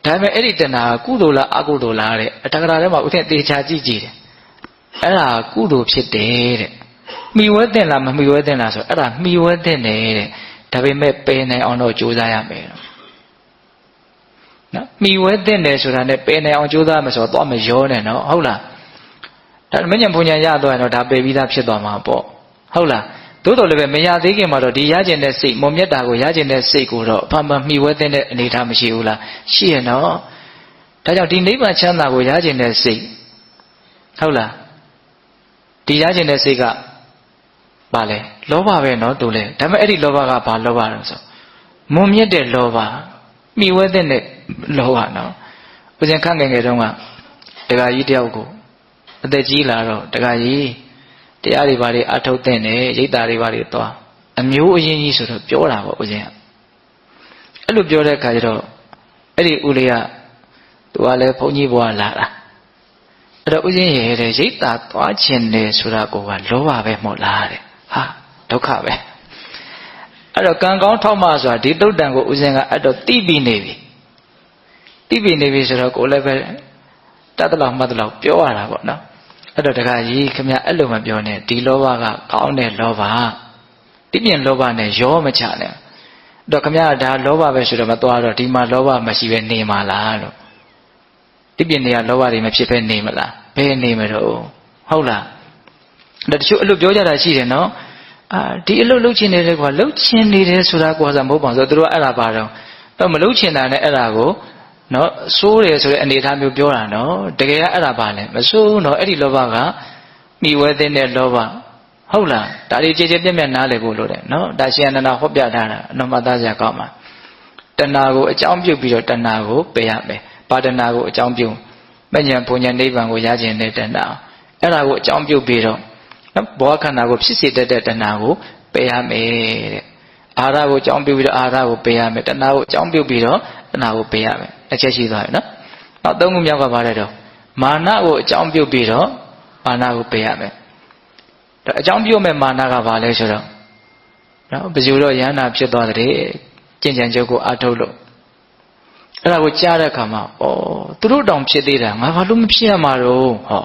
ဒါပေမဲ့အဲ့ဒီတဏှာကုသိုလ်လားအကုသိုလ်လားတဲ့အတ္တကရာထဲမှာဥထင်သေချာကြည့်တယ်အဲ့ဒါကုသိုလ်ဖြစ်တယ်တဲ့မိဝဲတဲ့လားမမိဝဲတဲ့လားဆိုအဲ့ဒါမိဝဲတဲ့နေတဲ့ဒါပေမဲ့ပယ်နိုင်အောင်တော့ကြိုးစားရမယ်နော်မိဝဲတဲ့တယ်ဆိုတာနဲ့ပယ်နိုင်အောင်ကြိုးစားမယ်ဆိုတော့သွားမရောနဲ့နော်ဟုတ်လားဒါမညံဘုံညာရတော့ရင်တော့ဒါပယ်ပြီးသားဖြစ်သွားမှာပေါ့ဟုတ်လားသို့တော်လည်းပဲမရသေးခင်မှာတော့ဒီရကျင်တဲ့စိတ်မုံမြတ်တာကိုရကျင်တဲ့စိတ်ကိုတော့အဖန်ဖန်မှီဝဲတဲ့အနေထားမရှိဘူးလားရှိရနော်ဒါကြောင့်ဒီနိဗ္ဗာန်ချမ်းသာကိုရကျင်တဲ့စိတ်ဟုတ်လားဒီရကျင်တဲ့စိတ်ကဘာလဲလောဘပဲနော်သူလဲဒါပေမဲ့အဲ့ဒီလောဘကဘာလောဘလဲဆိုမုံမြတ်တဲ့လောဘမှီဝဲတဲ့လောဘနော်ဦးဇင်ခန့်ငယ်ငယ်တုန်းကတက္ကကြီးတယောက်ကိုအသက်ကြီးလာတော့တက္ကကြီးတရားတွေဘာတွေအထုတ်တဲ့နဲ့ရိတ်တာတွေဘာတွေသွားအမျိုးအရင်းကြီးဆိုတော့ပြောတာပေါ့ဦးဇင်းကအဲ့လိုပြောတဲ့အခါကျတော့အဲ့ဒီဦးလေးကသူကလည်းဘုန်းကြီးဘွားလာတာအဲ့တော့ဦးဇင်းရဲ့တဲ့ရိတ်တာသွားခြင်းတယ်ဆိုတာကိုကလောဘပဲမဟုတ်လားတဲ့ဟာဒုက္ခပဲအဲ့တော့ကံကောင်းထောက်မှဆိုတာဒီတုတ်တန်ကိုဦးဇင်းကအဲ့တော့တိပြီးနေပြီဆိုတော့ကိုလည်းပဲတတ်တလောက်မှတ်တလောက်ပြောရတာပေါ့နော်အဲ့တော့တခါကြီးခင်ဗျအဲ့လိုမပြောနဲ့ဒီလောဘကကောင်းတဲ့လောဘဒီပြင်လောဘနဲ့ရောမချနဲ့တော့ခင်ဗျဒါလောဘပဲဆိုတော့မသွားတော့ဒီမှာလောဘမရှိပဲနေမှာလားလို့ဒီပြင်တွေကလောဘတွေမဖြစ်ပဲနေမလားဘယ်နေမလို့ဟုတ်လားဒါတချို့အဲ့လိုပြောကြတာရှိတယ်နော်ဒီအလုပ်လုပ်ချင်နေတယ်ကွာလုပ်ချင်နေတယ်ဆိုတာကွာဆိုမဟုတ်ပါဘူးသူတို့အဲ့ဒါပါတော့မလုပ်ချင်တာနဲ့အဲ့ဒါကိုနော်စိုးတယ်ဆိုတဲ့အနေအထားမျိုးပြောတာနော်တကယ်ကအဲ့ဒါပါလဲမစိုးဘူးနော်အဲ့ဒီလောဘက မိဝဲတဲ့နဲ့လောဘဟုတ်လားဒါတွေကြည်ကြည်ပြတ်ပြတ်နားလည်ဖို့လိုတယ်နော်ဒါရှင်အနန္ဒာဟောပြထားတာအနုမသားစရာကောင်းပါတဏှာကိုအကြောင်းပြုပြီးတော့တဏှာကိုပယ်ရမယ်ပါဒနာကိုအကြောင်းပြုမဉ္ဇဉ်ဘုံဉ္ဇဉ်နိဗ္ဗာန်ကိုရခြင်းတဲ့တဏှာအဲ့ဒါကိုအကြောင်းပြုပြီးတော့နော်ဘောခန္ဓာကိုဖြစ်စေတတ်တဲ့တဏှာကိုပယ်ရမယ်တဲ့အာဟာရကိုအကြောင်းပြုပြီးတော့အာဟာရကိုပယ်ရမယ်တဏှာကိုအကြောင်းပြုပြီးတော့တဏှာကိုပယ်ရမယ်အချက်ရှိသွားပြီနော်နောက်သုံးခုမြောက်ကပါတယ်တော့မာနကိုအကြောင်းပြုပြီးတော့မာနကိုပယ်ရမယ်အကြောင်းပြုမဲ့မာနကဘာလဲဆိုတော့နော်ဘယ်လိုတော့ယန္တာဖြစ်သွားတဲ့ကျင့်ကြံကြုတ်ကိုအထုတ်လို့အဲ့ဒါကိုကြားတဲ့အခါမှာဩသူတို့တောင်ဖြစ်သေးတာငါဘာလို့မဖြစ်ရမှာတော့ဟော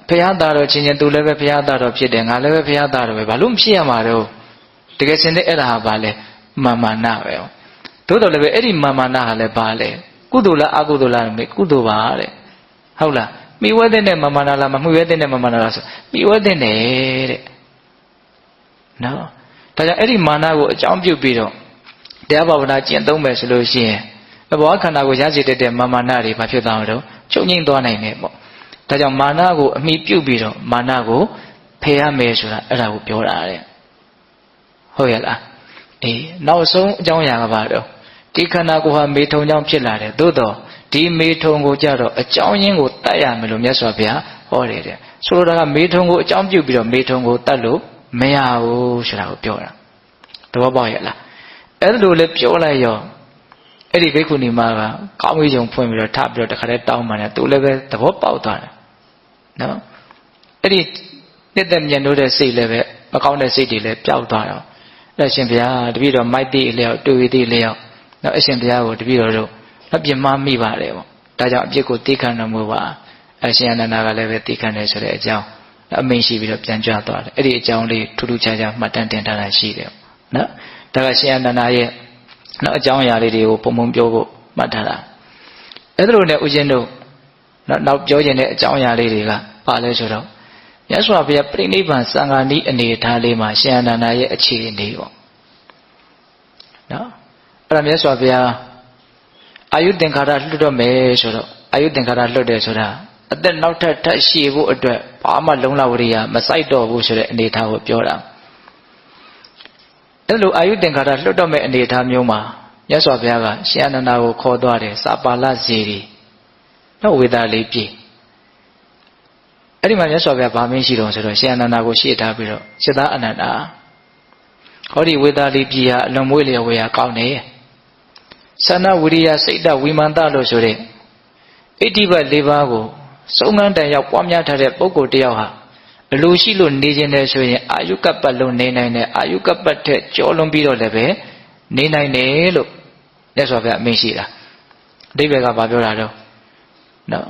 ဘုရားသားတော်ချင်းချင်းသူလည်းပဲဘုရားသားတော်ဖြစ်တယ်ငါလည်းပဲဘုရားသားတော်ပဲဘာလို့မဖြစ်ရမှာတော့တကယ်စင်တဲ့အဲ့ဒါဟာဘာလဲမာမာနပဲသို့တော်လည်းပဲအဲ့ဒီမာမာနဟာလည်းဘာလဲကုသိုလ်လားအကုသိုလ်လားမေကုသိုလ်ပါတဲ့ဟုတ်လားမိဝဲတဲ့မာမာနလားမမှုဝဲတဲ့မာမာနလားဆိုမိဝဲတဲ့တဲ့နော်ဒါကြောင့်အဲ့ဒီမာနကိုအကြောင်းပြုပြီးတော့တရားဘာဝနာကျင့်သုံးမယ်ဆိုလို့ရှိရင်ဘောခန္ဓာကိုရစေတတ်တဲ့မာမာနတွေဘာဖြစ်သွားအောင်တော့ချုပ်ငိမ့်သွားနိုင်တယ်ပေါ့ဒါကြောင့်မာနကိုအမိပြုပြီးတော့မာနကိုဖယ်ရမယ်ဆိုတာအဲ့ဒါကိုပြောတာတဲ့ဟုတ်ရဲ့လားအေးနောက်ဆုံးအကြောင်းအရာကဘာတော့ဒီခန္ဓာကိုယ်ဟာမေထုံကြောင့်ဖြစ်လာတယ်သို့တော့ဒီမေထုံကိုကြတော့အကြောင်းရင်းကိုတတ်ရမယ်လို့မြတ်စွာဘုရားဟောတယ်တဲ့ဆိုလိုတာကမေထုံကိုအကြောင်းပြုပြီးတော့မေထုံကိုတတ်လို့မရဘူးဆိုတာကိုပြောတာသဘောပေါက်ရဲ့လားအဲ့ဒါလိုလေပြောလိုက်ရောအဲ့ဒီဘိက္ခုနီမကကောင်းကြီးုံဖွင့်ပြီးတော့ထပြီးတော့တခါတည်းတောင်းမှန်းတယ်သူလည်းပဲသဘောပေါက်သွားတယ်နော်အဲ့ဒီနှစ်သက်မြတ်လို့တဲ့စိတ်လည်းပဲမကောင်းတဲ့စိတ်တွေလည်းပျောက်သွားတော့အဲ့ရှင်ဘုရားတပည့်တော်မိုက်တိအလျောက်တွေ့တိအလျောက်နော်အရှင်ဘုရားကိုတပည့်တော်တို့အပြစ်မှားမိပါတယ်ပေါ့ဒါကြောင့်အပြစ်ကိုသိခံတော်မူပါအရှင်အနန္ဒာကလည်းပဲသိခံတယ်ဆိုတဲ့အကြောင်းအမိန့်ရှိပြီးတော့ပြန်ကြွသွားတယ်အဲ့ဒီအကြောင်းလေးထူးထူးခြားခြားမှတ်တမ်းတင်ထားတာရှိတယ်နော်ဒါကရှင်အနန္ဒာရဲ့နော်အကြောင်းအရာလေးတွေကိုပုံပုံပြောဖို့မှတ်ထားတာအဲ့ဒါလိုနဲ့ဥရှင်တို့နောက်ပြောခြင်းတဲ့အကြောင်းအရာလေးတွေကပါလဲဆိုတော့မြတ်စွာဘုရားပြိဋိဘံသံဃာနီးအနေထားလေးမှာရှင်အနန္ဒာရဲ့အခြေအနေပေါ့နော်အဲ့ဒါမြတ်စွာဘုရားအာယုသင်္ခါရလွတ်တော့မယ်ဆိုတော့အာယုသင်္ခါရလွတ်တယ်ဆိုတာအသက်နောက်ထပ်ထပ်ရှည်ဖို့အတွက်ဘာမှလုံလဝရိယမစိုက်တော့ဘူးဆိုတဲ့အနေထားကိုပြောတာအဲ့လိုအာယုသင်္ခါရလွတ်တော့မဲ့အနေထားမျိုးမှာမြတ်စွာဘုရားကရှင်အနန္ဒာကိုခေါ်သွားတယ်စာပါဠဇေရီတော့ဝေဒာလေးပြေအဲ့ဒီမှာမြတ်စွာဘုရားဗာမင်းရှိတော်ဆိုတော့ရှင်အနန္ဒာကိုရှေ့ထားပြီးတော့စိတ္တအနန္ဒာဟောဒီဝေဒာလေးပြေဟာအလွန်မွေးလျော်ဝေဟာကောင်းတယ်သန္နဝိရိယစိတ်တဝိမာန်တလို့ဆိုတဲ့ဣတိဘတ်၄ပါးကိုစုံငန်းတန်ရောက်ပွားများထားတဲ့ပုဂ္ဂိုလ်တယောက်ဟာအလိုရှိလို့နေခြင်းတယ်ဆိုရင်အာယုကပတ်လုံးနေနိုင်တယ်အာယုကပတ်ထက်ကျော်လွန်ပြီးတော့လည်းပဲနေနိုင်တယ်လို့မြတ်စွာဘုရားအမိန့်ရှိတာအဓိပ္ပာယ်ကဘာပြောတာတော့နော်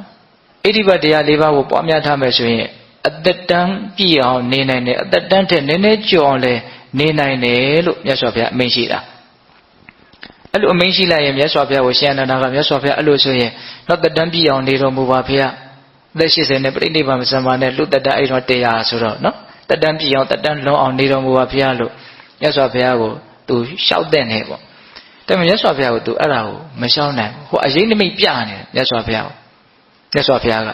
ဣတိဘတ်တရား၄ပါးကိုပွားများထားမယ်ဆိုရင်အသက်တန်းပြည့်အောင်နေနိုင်တယ်အသက်တန်းထက်နည်းနည်းကျော်အောင်လည်းနေနိုင်တယ်လို့မြတ်စွာဘုရားအမိန့်ရှိတာအဲ့လိုအမိန့်ရှိလိုက်ရင်မြတ်စွာဘုရားကိုရှင်အနန္ဒာကမြတ်စွာဘုရားအဲ့လိုဆိုရင်တော့တတန်းပြည့်အောင်နေတော်မူပါဖေရအသက်80နဲ့ပြိဋိဘံမစံပါနဲ့လူတတန်းအဲ့တော့100ဆိုတော့နော်တတန်းပြည့်အောင်တတန်းလုံးအောင်နေတော်မူပါဖေရလို့မြတ်စွာဘုရားကိုသူလျှောက်တဲ့နေပေါ့ဒါပေမဲ့မြတ်စွာဘုရားကိုသူအဲ့ဒါကိုမလျှောက်နိုင်ဘူးဟိုအရေးနိမိတ်ပြနေတယ်မြတ်စွာဘုရားကိုမြတ်စွာဘုရားက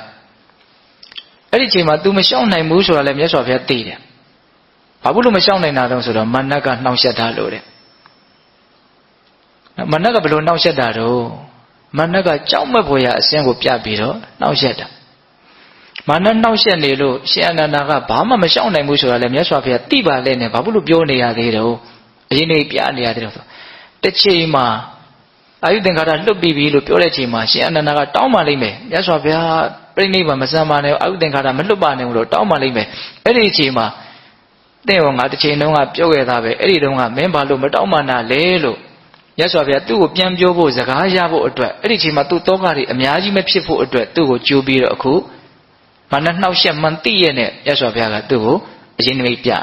အဲ့ဒီအချိန်မှာ तू မလျှောက်နိုင်ဘူးဆိုတာလည်းမြတ်စွာဘုရားသိတယ်ဘာလို့မလျှောက်နိုင်တာတော့ဆိုတော့မာနကနှောင့်ယှက်တာလို့တဲ့မာနကဘယ်လိုနှောင့်ယှက်တာတော့မာနကကြောက်မဲ့ဖွယ်ရာအစင်းကိုပြပြီးတော့နှောင့်ယှက်တာမာနနှောင့်ယှက်နေလို့ရှင်အနန္ဒာကဘာမှမလျှောက်နိုင်ဘူးဆိုတာလည်းမြတ်စွာဘုရားသိပါလေနဲ့ဘာလို့ပြောနေရသေးတော့အရင်နေပြနေရသေးတော့ဆိုတစ်ချိန်မှာအာယုသင်္ခါရလွတ်ပြီးပြီလို့ပြောတဲ့ချိန်မှာရှင်အနန္ဒာကတောင်းပါလိမ့်မယ်မြတ်စွာဘုရားပြိဋိဘံမစံပါနဲ့အာယုသင်္ခါရမလွတ်ပါနဲ့လို့တောင်းပါလိမ့်မယ်အဲ့ဒီအချိန်မှာတဲ့ဟောငါတစ်ချိန်တုန်းကပြောခဲ့တာပဲအဲ့ဒီတုန်းကမင်းဘာလို့မတောင်းပါနာလဲလို့မြတ်စွာဘုရားသူ့ကိုပြန်ပြောဖို့စကားရဖို့အတွက်အဲ့ဒီချိန်မှာသူ့တောကတွေအများကြီးမဖြစ်ဖို့အတွက်သူ့ကိုကြိုးပြီးတော့အခုမာနနှောက်ယှက်မှန်သိရတဲ့မြတ်စွာဘုရားကသူ့ကိုအရင်နမိတ်ပြတာ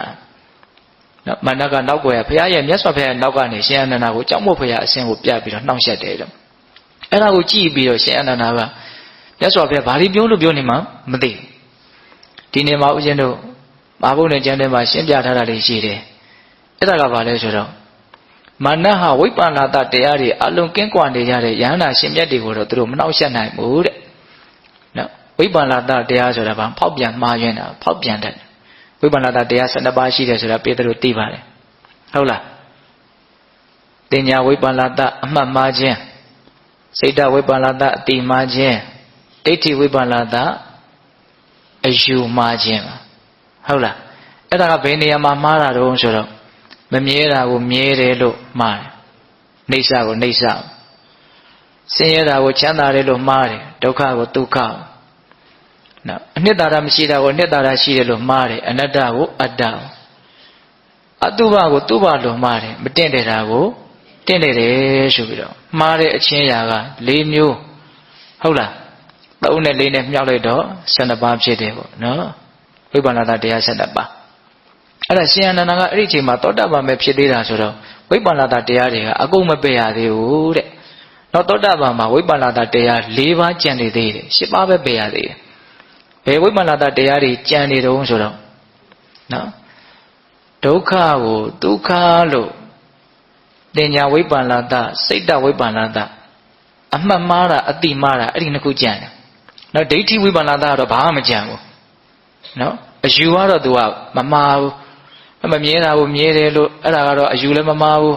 နော်မာနကနောက်ကိုရဘုရားရဲ့မြတ်စွာဘုရားရဲ့နောက်ကနေရှင်အနန္ဒာကိုကြောက်မို့ဘုရားအစဉ်ကိုပြပြီးတော့နှောင့်ယှက်တယ်လို့အဲ့ဒါကိုကြည့်ပြီးတော့ရှင်အနန္ဒာကမြတ်စွာဘုရားဘာလို့ပြောနေမှမသိဒီနေ့မှာဦးဇင်းတို့မဟာဘုန်းနဲ့ကျမ်းထဲမှာရှင်းပြထားတာလေးရှိတယ်အဲ့ဒါကဘာလဲဆိုတော့မာနဟာဝိပ္ပန္နတတရားတွေအလုံးကင်းကွာနေကြတဲ့ယဟန္တာရှင်မြတ်တွေကိုတော့သူတို့မနှောက်ယှက်နိုင်ဘူးတဲ့နော် ဝိပ္ပန္နတတရားဆိုတာဘာဖောက်ပြန်မှားယွင်းတာဖောက်ပြန်တတ်ဝိပ္ပန္နတတရား12ပါးရှိတယ်ဆိုတာပေတရုသိပါတယ်ဟုတ်လားတင်ညာဝိပ္ပန္နတအမှတ်မှားခြင်းစိတ်တဝိပ္ပန္နတအတိမှားခြင်းဒိဋ္ဌိဝိပ္ပန္နတအယူမှားခြင်းဟုတ်လားအဲ့ဒါကဘယ်နေရာမှာမှားတာတုံးဆိုတော့မမြဲတာကိုမြဲတယ်လို့မှားတယ်နှိစ္စကိုနှိစ္စဆင်းရဲတာကိုချမ်းသာတယ်လို့မှားတယ်ဒုက္ခကိုဒုက္ခနော်အနှစ်သာရမရှိတာကိုအနှစ်သာရရှိတယ်လို့မှားတယ်အနတ္တကိုအတ္တအတုပကိုတုပလို့မှားတယ်မတင့်တယ်တာကိုတင့်တယ်တယ်ဆိုပြီးတော့မှားတဲ့အချင်းရာက၄မျိုးဟုတ်လား3နဲ့4နဲ့မြောက်လိုက်တော့12ပါးဖြစ်တယ်ပေါ့နော်ဝိပ္ပန္နတတရား12ပါးအဲ့ဒါရှင်အနန္ဒာကအဲ့ဒီအချိန်မှာသောတာပန်ပဲဖြစ်သေးတာဆိုတော့ဝိပ္ပန္နတတရားတွေကအကုန်မပယ်ရသေးဘူးတဲ့နောက်သောတာပန်မှာဝိပ္ပန္နတတရား၄ပါးကျန်နေသေးတယ်10ပါးပဲပယ်ရသေးတယ်ဘယ်ဝိပ္ပန္နတတရားတွေကျန်နေတုံးဆိုတော့နော်ဒုက္ခကိုဒုက္ခလို့တင်ညာဝိပ္ပန္နတစိတ်တဝိပ္ပန္နတအမှတ်မှားတာအတိမှားတာအဲ့ဒီနှစ်ခုကျန်တယ်နော်ဒိဋ္ဌိဝိပ္ပန္နတကတော့ဘာမှမကျန်ဘူးနော်အယူကတော့ तू ကမမှားဘူးမမြဲတာကိုမြဲတယ်လို့အဲ့ဒါကတော့အယူလည်းမမှားဘူး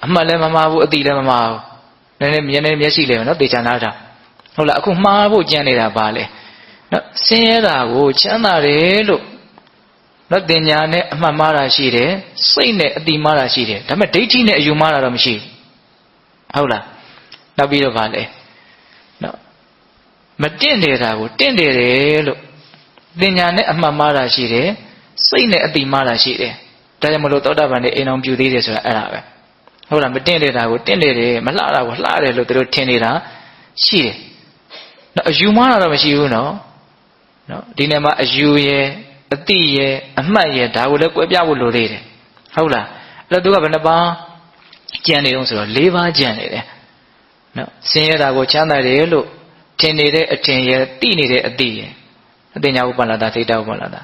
အမှတ်လည်းမမှားဘူးအတိလည်းမမှားဘူးနည်းနည်းမြင်နေမျက်စိလည်းနော်တေချာနာတာဟုတ်လားအခုမှားဖို့ကြံနေတာပါလေနော်ဆင်းရဲတာကိုချမ်းသာတယ်လို့နော်တင်ညာနဲ့အမှတ်မှားတာရှိတယ်စိတ်နဲ့အတိမှားတာရှိတယ်ဒါပေမဲ့ဒိဋ္ဌိနဲ့အယူမှားတာတော့မရှိဘူးဟုတ်လားနောက်ပြီးတော့ဗာလေနော်မတင့်တယ်တာကိုတင့်တယ်တယ်လို့တင်ညာနဲ့အမှတ်မှားတာရှိတယ်စိတ်နဲ့အတိမှားတာရှိတယ်ဒါကြောင့်မလို့သောတာပန်နဲ့အိမ်အောင်ပြုသေးတယ်ဆိုတာအဲ့ဒါပဲဟုတ်လားမတင့်တယ်တာကိုတင့်တယ်တယ်မလှတာကိုလှတယ်လို့သူတို့ထင်နေတာရှိတယ်နော်အယူမှားတာတော့မရှိဘူးနော်ဒီနေ့မှာအယူရဲ့အတိရဲ့အမှတ်ရဲ့ဒါကိုလည်းကွဲပြားဖို့လိုသေးတယ်ဟုတ်လားအဲ့တော့သူကဘယ်နှပါးကျန်နေတော့ဆိုတော့၄ပါးကျန်နေတယ်နော်ဆင်းရဲတာကိုချမ်းသာတယ်လို့ထင်နေတဲ့အထင်ရဲ့တိနေတဲ့အတိရဲ့အတင်ညာဥပ္ပန္နတသိတဥပ္ပန္နတ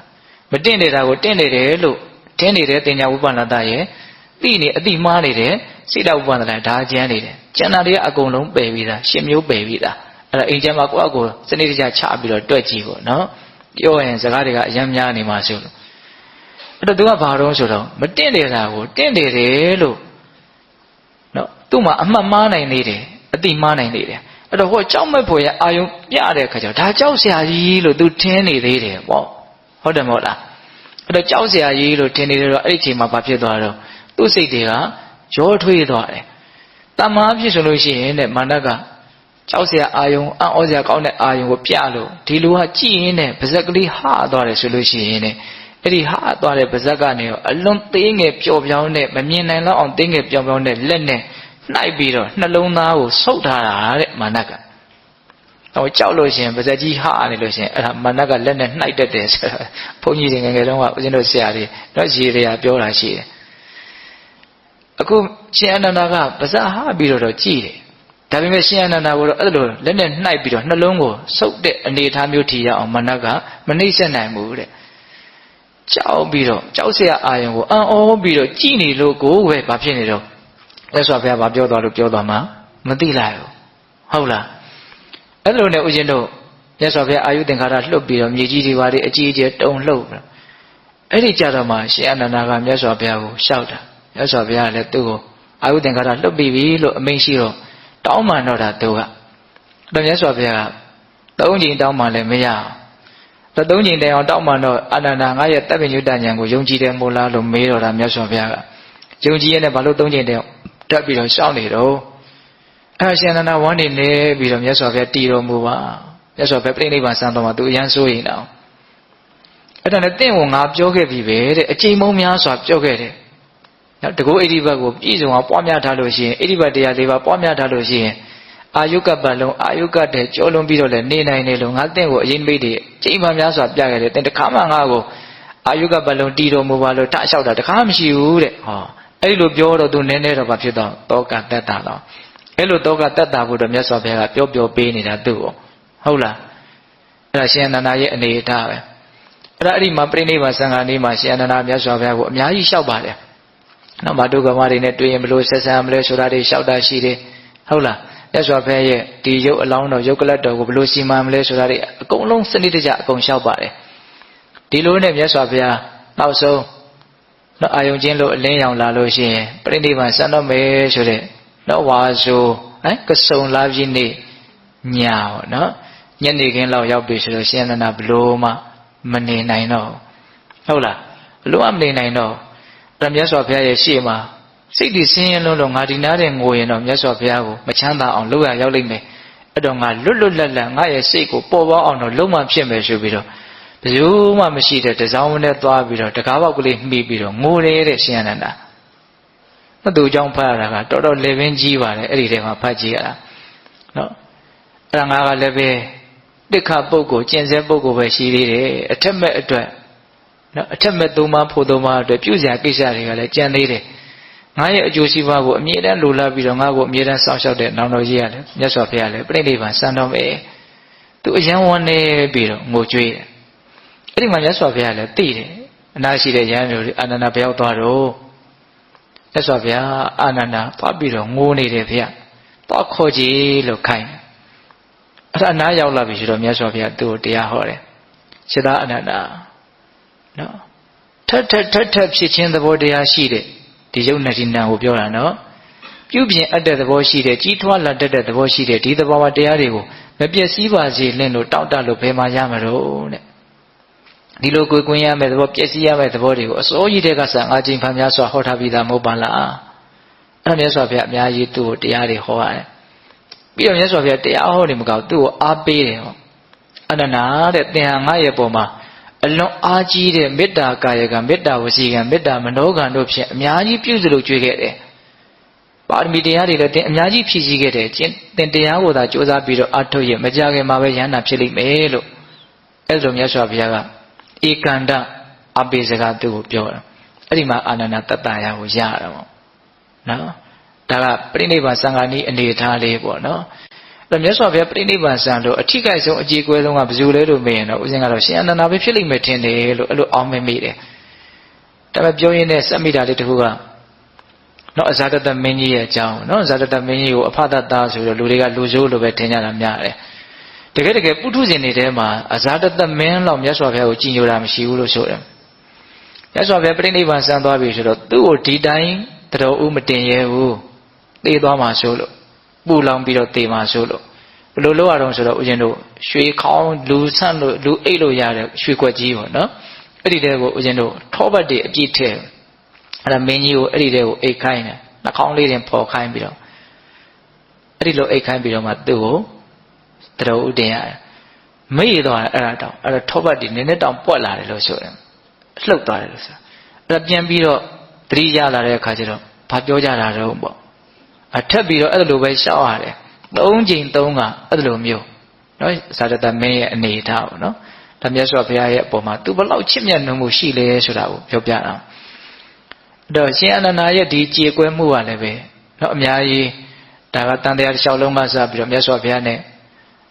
မတင့်နေတာကိုတင့်နေတယ်လို့ထင်နေတဲ့တင်ညာဥပ္ပန္နတရဲ့တိနေအတိမှားနေတဲ့စိတဥပ္ပန္နတဒါကျန်နေတယ်ကျန်တာတွေကအကုန်လုံးပယ်ပြီးသားရှင်းမျိုးပယ်ပြီးသားအဲ့ဒါအိမ်ကျမ်းမှာကိုယ့်အကိုစနစ်တကျချပြီးတော့တွက်ကြည့်ပေါ့နော်ပြောရင်စကားတွေကအများများနေမှာဆိုလို့အဲ့တော့သူကဘာတော့ဆိုတော့မတင့်နေတာကိုတင့်တယ်တယ်လို့နော်သူ့မှာအမှတ်မှားနိုင်နေတယ်အတိမှားနိုင်နေတယ်အဲ့တော့ဟိုကြောက်မဲ့ဖို့ရအာယုံပြတဲ့ခါကျတော့ဒါကြောက်စရာကြီးလို့သူထင်နေသေးတယ်ပေါ့ဟုတ်တယ်မဟုတ်လားအဲ့တော့ကြောက်စရာကြီးလို့ထင်နေတယ်တော့အဲ့ဒီအချိန်မှာဘာဖြစ်သွားတော့သူ့စိတ်တွေကရောထွေးသွားတယ်တမ္မာဖြစ်ဆိုလို့ရှိရင်တဲ့မာနကကြောက်စရာအာယုံအံ့ဩစရာကောင်းတဲ့အာယုံကိုပြလို့ဒီလူကကြည်ရင်းနဲ့ပါဇက်ကလေးဟာသွားတယ်ဆိုလို့ရှိရင်တဲ့အဲ့ဒီဟာသွားတဲ့ပါဇက်ကနေရောအလွန်သေးငယ်ပျော်ပြောင်းတဲ့မမြင်နိုင်တော့အောင်သေးငယ်ပျော်ပြောင်းတဲ့လက်နဲ့နှိုက်ပြီးတော့နှလုံးသားကိုဆုပ်ထားတာတဲ့မာနကဟိုကြောက်လို့ရှိရင်ပါဇက်ကြီးဟာနေလို့ရှိရင်အဲ့ဒါမာနကလက်နဲ့နှိုက်တတ်တယ်ဆိုတာဘုန်းကြီးတွေငယ်ငယ်တုန်းကဦးဇင်းတို့ဆရာတွေတော့ရေတွေကပြောတာရှိတယ်အခုရှင်အနန္ဒာကပါဇက်ဟာပြီးတော့ကြည်တယ်ဒါပေမဲ့ရှင်အနန္ဒာကိုတော့အဲ့လိုလက်နဲ့နှိုက်ပြီးတော့နှလုံးကိုဆုပ်တဲ့အနေအထားမျိုးထီရအောင်မာနကမနှိမ့်ဆက်နိုင်ဘူးတဲ့ကြောက်ပြီးတော့ကြောက်စရာအာယုံကိုအံ့ဩပြီးတော့ကြည်နေလို့ကိုပဲဘာဖြစ်နေတော့လက်စွာဘုရားဘာပြောသွားလို့ပြောသွားမှာမသိလိုက်ဘူးဟုတ်လားအဲ့လိုနဲ့ဦးဇင်းတို့လက်စွာဘုရားအာယုသင်္ခါရလှုပ်ပြီးတော့မြေကြီးတွေဘာတွေအကြီးအကျယ်တုံလှုပ်အဲ့ဒီကြတော့မှရှင်အနန္ဒာကမြတ်စွာဘုရားကိုလျှောက်တာမြတ်စွာဘုရားလည်းသူ့ကိုအာယုသင်္ခါရလှုပ်ပြီးပြီလို့အမိန့်ရှိတော့တောင်းမှန်တော့တာသူကတော့မြတ်စွာဘုရားက၃ချိန်တောင်းမှလည်းမရအောင်တော့၃ချိန်တိုင်အောင်တောင်းမှတော့အနန္ဒာငါရဲ့တပ်ပညုတ္တဉာဏ်ကိုယုံကြည်တယ်မို့လားလို့မေးတော့တာမြတ်စွာဘုရားကယုံကြည်ရတဲ့ဘာလို့၃ချိန်တိုင်တက်ပြီးတော့ရှောင်းနေတော့အဲ့ရှင်အနန္ဒာဝမ်းနေနေပြီးတော့မြတ်စွာဘုရားတည်တော်မူပါမြတ်စွာဘုရားပြိဋိဘံစံတော်မှာသူအရန်စိုးရင်တော့အဲ့ဒါနဲ့တင့်ကိုငါပြောခဲ့ပြီပဲတဲ့အချိန်မုံများစွာပြောခဲ့တယ်နော်တကောဣတိဘတ်ကိုပြည့်စုံအောင်ပွားများထားလို့ရှိရင်ဣတိဘတ်တရား၄ပါးပွားများထားလို့ရှိရင်အာယုကပတ်လုံးအာယုကတဲ့ကြောလုံးပြီးတော့လည်းနေနိုင်တယ်လို့ငါတင့်ကိုအရင်မိတ်တွေချိန်မှများစွာပြခဲ့တယ်တင့်တခါမှငါကိုအာယုကပတ်လုံးတည်တော်မူပါလို့ထလျှောက်တာတခါမရှိဘူးတဲ့ဟောအဲ့လိုပြောတော့သူနည်းနည်းတော့ဘာဖြစ်တော့တောကတက်တာတော့အဲ့လိုတောကတက်တာဖို့တော့မြတ်စွာဘုရားကပြောပေးနေတာသူ့ကိုဟုတ်လားအဲ့ဒါရှင်အနန္ဒာရဲ့အနေအထားပဲအဲ့ဒီမှာပြိဋိဘံစံဃာနေ့မှာရှင်အနန္ဒာမြတ်စွာဘုရားကိုအများကြီးလျှောက်ပါတယ်နောက်မာတုကမတွေနဲ့တွေ့ရင်ဘလို့ဆက်ဆံမလဲဆိုတာတွေလျှောက်တာရှိတယ်ဟုတ်လား ရသော်ဖဲရဲ့ဒီရုပ်အလောင်းတော်ရုပ်ကလတ်တော်ကိုဘယ်လိုစီမံမလဲဆိုတာတွေအကုန်လုံးစနစ်တကျအကုန်လျှောက်ပါတယ်ဒီလိုနဲ့မြတ်စွာဘုရားနောက်ဆုံးနော်အာယုံချင်းလို့အလင်းရောင်လာလို့ရှိရင်ပြိဋိဘံစံတော့မယ်ဆိုတဲ့နော်ဝါဆိုကစုံလာပြည့်နေ့ညာပေါ့နော်ညနေခင်းလောက်ရောက်ပြီဆိုတော့ရှင်အနန္ဒာဘလို့မှမနေနိုင်တော့ဟုတ်လားဘလို့မှမနေနိုင်တော့အဲ့မြတ်စွာဘုရားရဲ့ရှေ့မှာစိတ်ဒီဆင်းရဲလုံးငါဒီနားတဲ့ငိုရင်တော့မြတ်စွာဘုရားကိုမချမ်းသာအောင်လုပ်ရရောက်လိမ့်မယ်အဲ့တော့ငါလွတ်လွတ်လပ်လပ်ငါရဲ့စိတ်ကိုပေါ်ပေါအောင်တော့လုံးဝဖြစ်မယ်ဆိုပြီးတော့ဘယ်သူမှမရှိတဲ့တစောင်းနဲ့သွားပြီးတော့တကားပေါက်ကလေးမှီပြီးတော့ငိုတယ်တဲ့ရှင်အနန္ဒာမတူကြောင့်ဖတ်ရတာကတော်တော်လေပင်ကြီးပါတယ်အဲ့ဒီထဲမှာဖတ်ကြည့်ရတာနော်အဲ့ဒါငါကလည်းပဲတိခပုဂ္ဂိုလ်ကျင့်စေပုဂ္ဂိုလ်ပဲရှိသေးတယ်အထက်မဲ့အတွက်နော်အထက်မဲ့သုံးပါးဖို့သုံးပါးအတွက်ပြုစရာကိစ္စတွေကလည်းကြံသေးတယ်ငါရဲ့အကျိုးစီးပွားကိုအမြဲတမ်းလိုလားပြီးတော့ငါ့ကိုအမြဲတမ်းစောင့်ရှောက်တဲ့နောင်တော်ကြီးရတယ်မြတ်စွာဘုရားလည်းပြိဋိဘံစံတော်မယ်သူအယံဝန်းနေပြီးတော့ငိုကြွေးတယ်အဲ့ဒီမှာမြတ်စွာဘုရားလည်းသိတယ်အနာရှိတဲ့ယဟန်တို့အာနန္ဒာဘယ်ရောက်သွားတော့မြတ်စွာဘုရားအာနန္ဒာသွားပြီးတော့ငိုနေတယ်ဗျာသွားခေါ်ကြည့်လို့ခိုင်းအဲ့ဒါအနာရောက်လာပြီဆိုတော့မြတ်စွာဘုရားသူ့ကိုတရားဟောတယ်ရှင်သာအနန္ဒာနော်ထပ်ဖြစ်ခြင်းသဘောတရားရှိတဲ့ဒီယုတ်နဲ့ဒီနာကိုပြောတာနော်ပြုပြင်အပ်တဲ့သဘောရှိတဲ့ကြီးထွားလာတတ်တဲ့သဘောရှိတဲ့ဒီသဘောတရားတွေကိုမပြည့်စည်ပါစေလင့်လို့တောက်တလို့ဘယ်မှာရမှာတော့တဲ့ဒီလိုကိုယ်ကွင်းရမယ်သဘောပြည့်စည်ရမယ်သဘောတွေကိုအစိုးရတဲ့ကစားငါချင်းဖန်များစွာဟောထားပြီးသားမဟုတ်ပါလားအဲ့ဒါမြတ်စွာဘုရားအများကြီးသူ့ကိုတရားတွေဟောရတယ်ပြီးတော့မြတ်စွာဘုရားတရားဟောတယ်မကောက်သူ့ကိုအားပေးတယ်ဟောအနန္ဒာတဲ့သင်ဟာငါရဲ့ပုံမှာအလွန်အားကြီးတဲ့မေတ္တာကာယကမေတ္တာဝစီကံမေတ္တာမနောကံတို့ဖြင့်အများကြီးပြုစုလို့ကြွေးခဲ့တယ်ပါရမီတရားတွေလည်းသင်အများကြီးဖြည့်ဆည်းခဲ့တယ်သင်တရားကိုသာကြိုးစားပြီးတော့အထုတ်ရမကြခင်မှာပဲယန္တာဖြစ်လိမ့်မယ်လို့အဲ့လိုမြတ်စွာဘုရားကဧကန္တအပိစကားသူ့ကိုပြောတာအဲ့ဒီမှာအာနန္ဒတတ္တရာကိုရတာပေါ့နော်ဒါကပြိဋိဘံစံဃာနီးအနေထားလေးပေါ့နော်အဲ့မြတ်စွာဘုရားပြိဋိဘံစံလို့အထိကိဆုံးအကြည်ကွဲဆုံးကဘယ်သူလဲလို့မေးရင်တော့ဦးဇင်းကတော့ရှင်အနန္ဒာပဲဖြစ်လိမ့်မယ်ထင်တယ်လို့အဲ့လိုအောင်းမေးမိတယ်ဒါပေမဲ့ပြောရင်းနဲ့စက်မိတာလေးတစ်ခုကနော်အဇာတတမင်းကြီးရဲ့အကြောင်းနော်အဇာတတမင်းကြီးကိုအဖတတဆိုတော့လူတွေကလူဆိုးလို့ပဲထင်ကြတာများတယ်တကယ်ပုထုဇဉ်တွေထဲမှာအဇာတတမင်းလောက်မြတ်စွာဘုရားကိုကြည်ညိုတာမရှိဘူးလို့ဆိုတယ်မြတ်စွာဘုရားပြိဋိဘံစံသွားပြီဆိုတော့သူ့ကိုဒီတိုင်းတော်ဦးမတင်ရဲဘူးသေသွားမှာဆိုလို့ပူလောင်ပြီးတော့သေမှာဆိုလို့ဘယ်လိုလုပ်ရအောင်ဆိုတော့ဦးဇင်းတို့ရွှေခေါင်းလူဆန့်လို့လူအိတ်လို့ရတဲ့ရွှေခွက်ကြီးပေါ့နော်အဲ့ဒီတဲကိုဦးဇင်းတို့ထောပတ်တွေအပြည့်ထည့်အဲ့ဒါမင်းကြီးကိုအဲ့ဒီတဲကိုအိတ်ခိုင်းတယ်နှာခေါင်းလေးတင်ပေါ်ခိုင်းပြီးတော့အဲ့ဒီလိုအိတ်ခိုင်းပြီးတော့မှသူ့ကိုတော်ဦးတင်ရတယ်မေ့သွားတယ်အဲ့ဒါတောင်အဲ့ဒါထောပတ်တွေနည်းနည်းတောင်ပွက်လာတယ်လို့ဆိုတယ်လှုပ်သွားတယ်လို့ဆိုအဲ့ဒါပြန်ပြီးတော့သတိရလာတဲ့အခါကျတော့ဘာပြောကြတာတော့ပေါ့အထက်ပြီးတော့အဲ့လိုပဲရှောက်ရတယ်၃ချိန်၃ကအဲ့လိုမျိုးနော်ဇာတတမင်းရဲ့အနေထားပေါ့နော်ဒါမြတ်စွာဘုရားရဲ့အပေါ်မှာသူဘလောက်ချစ်မြတ်နိုးမှုရှိလဲဆိုတာကိုပြောပြတာအဲ့တော့ရှင်အနန္ဒာရဲ့ဒီကြေကွဲမှုကလည်းပဲနော်အများကြီးဒါကတန်တရားတစ်လျှောက်လုံးမှစပြီးတော့မြတ်စွာဘုရားနဲ့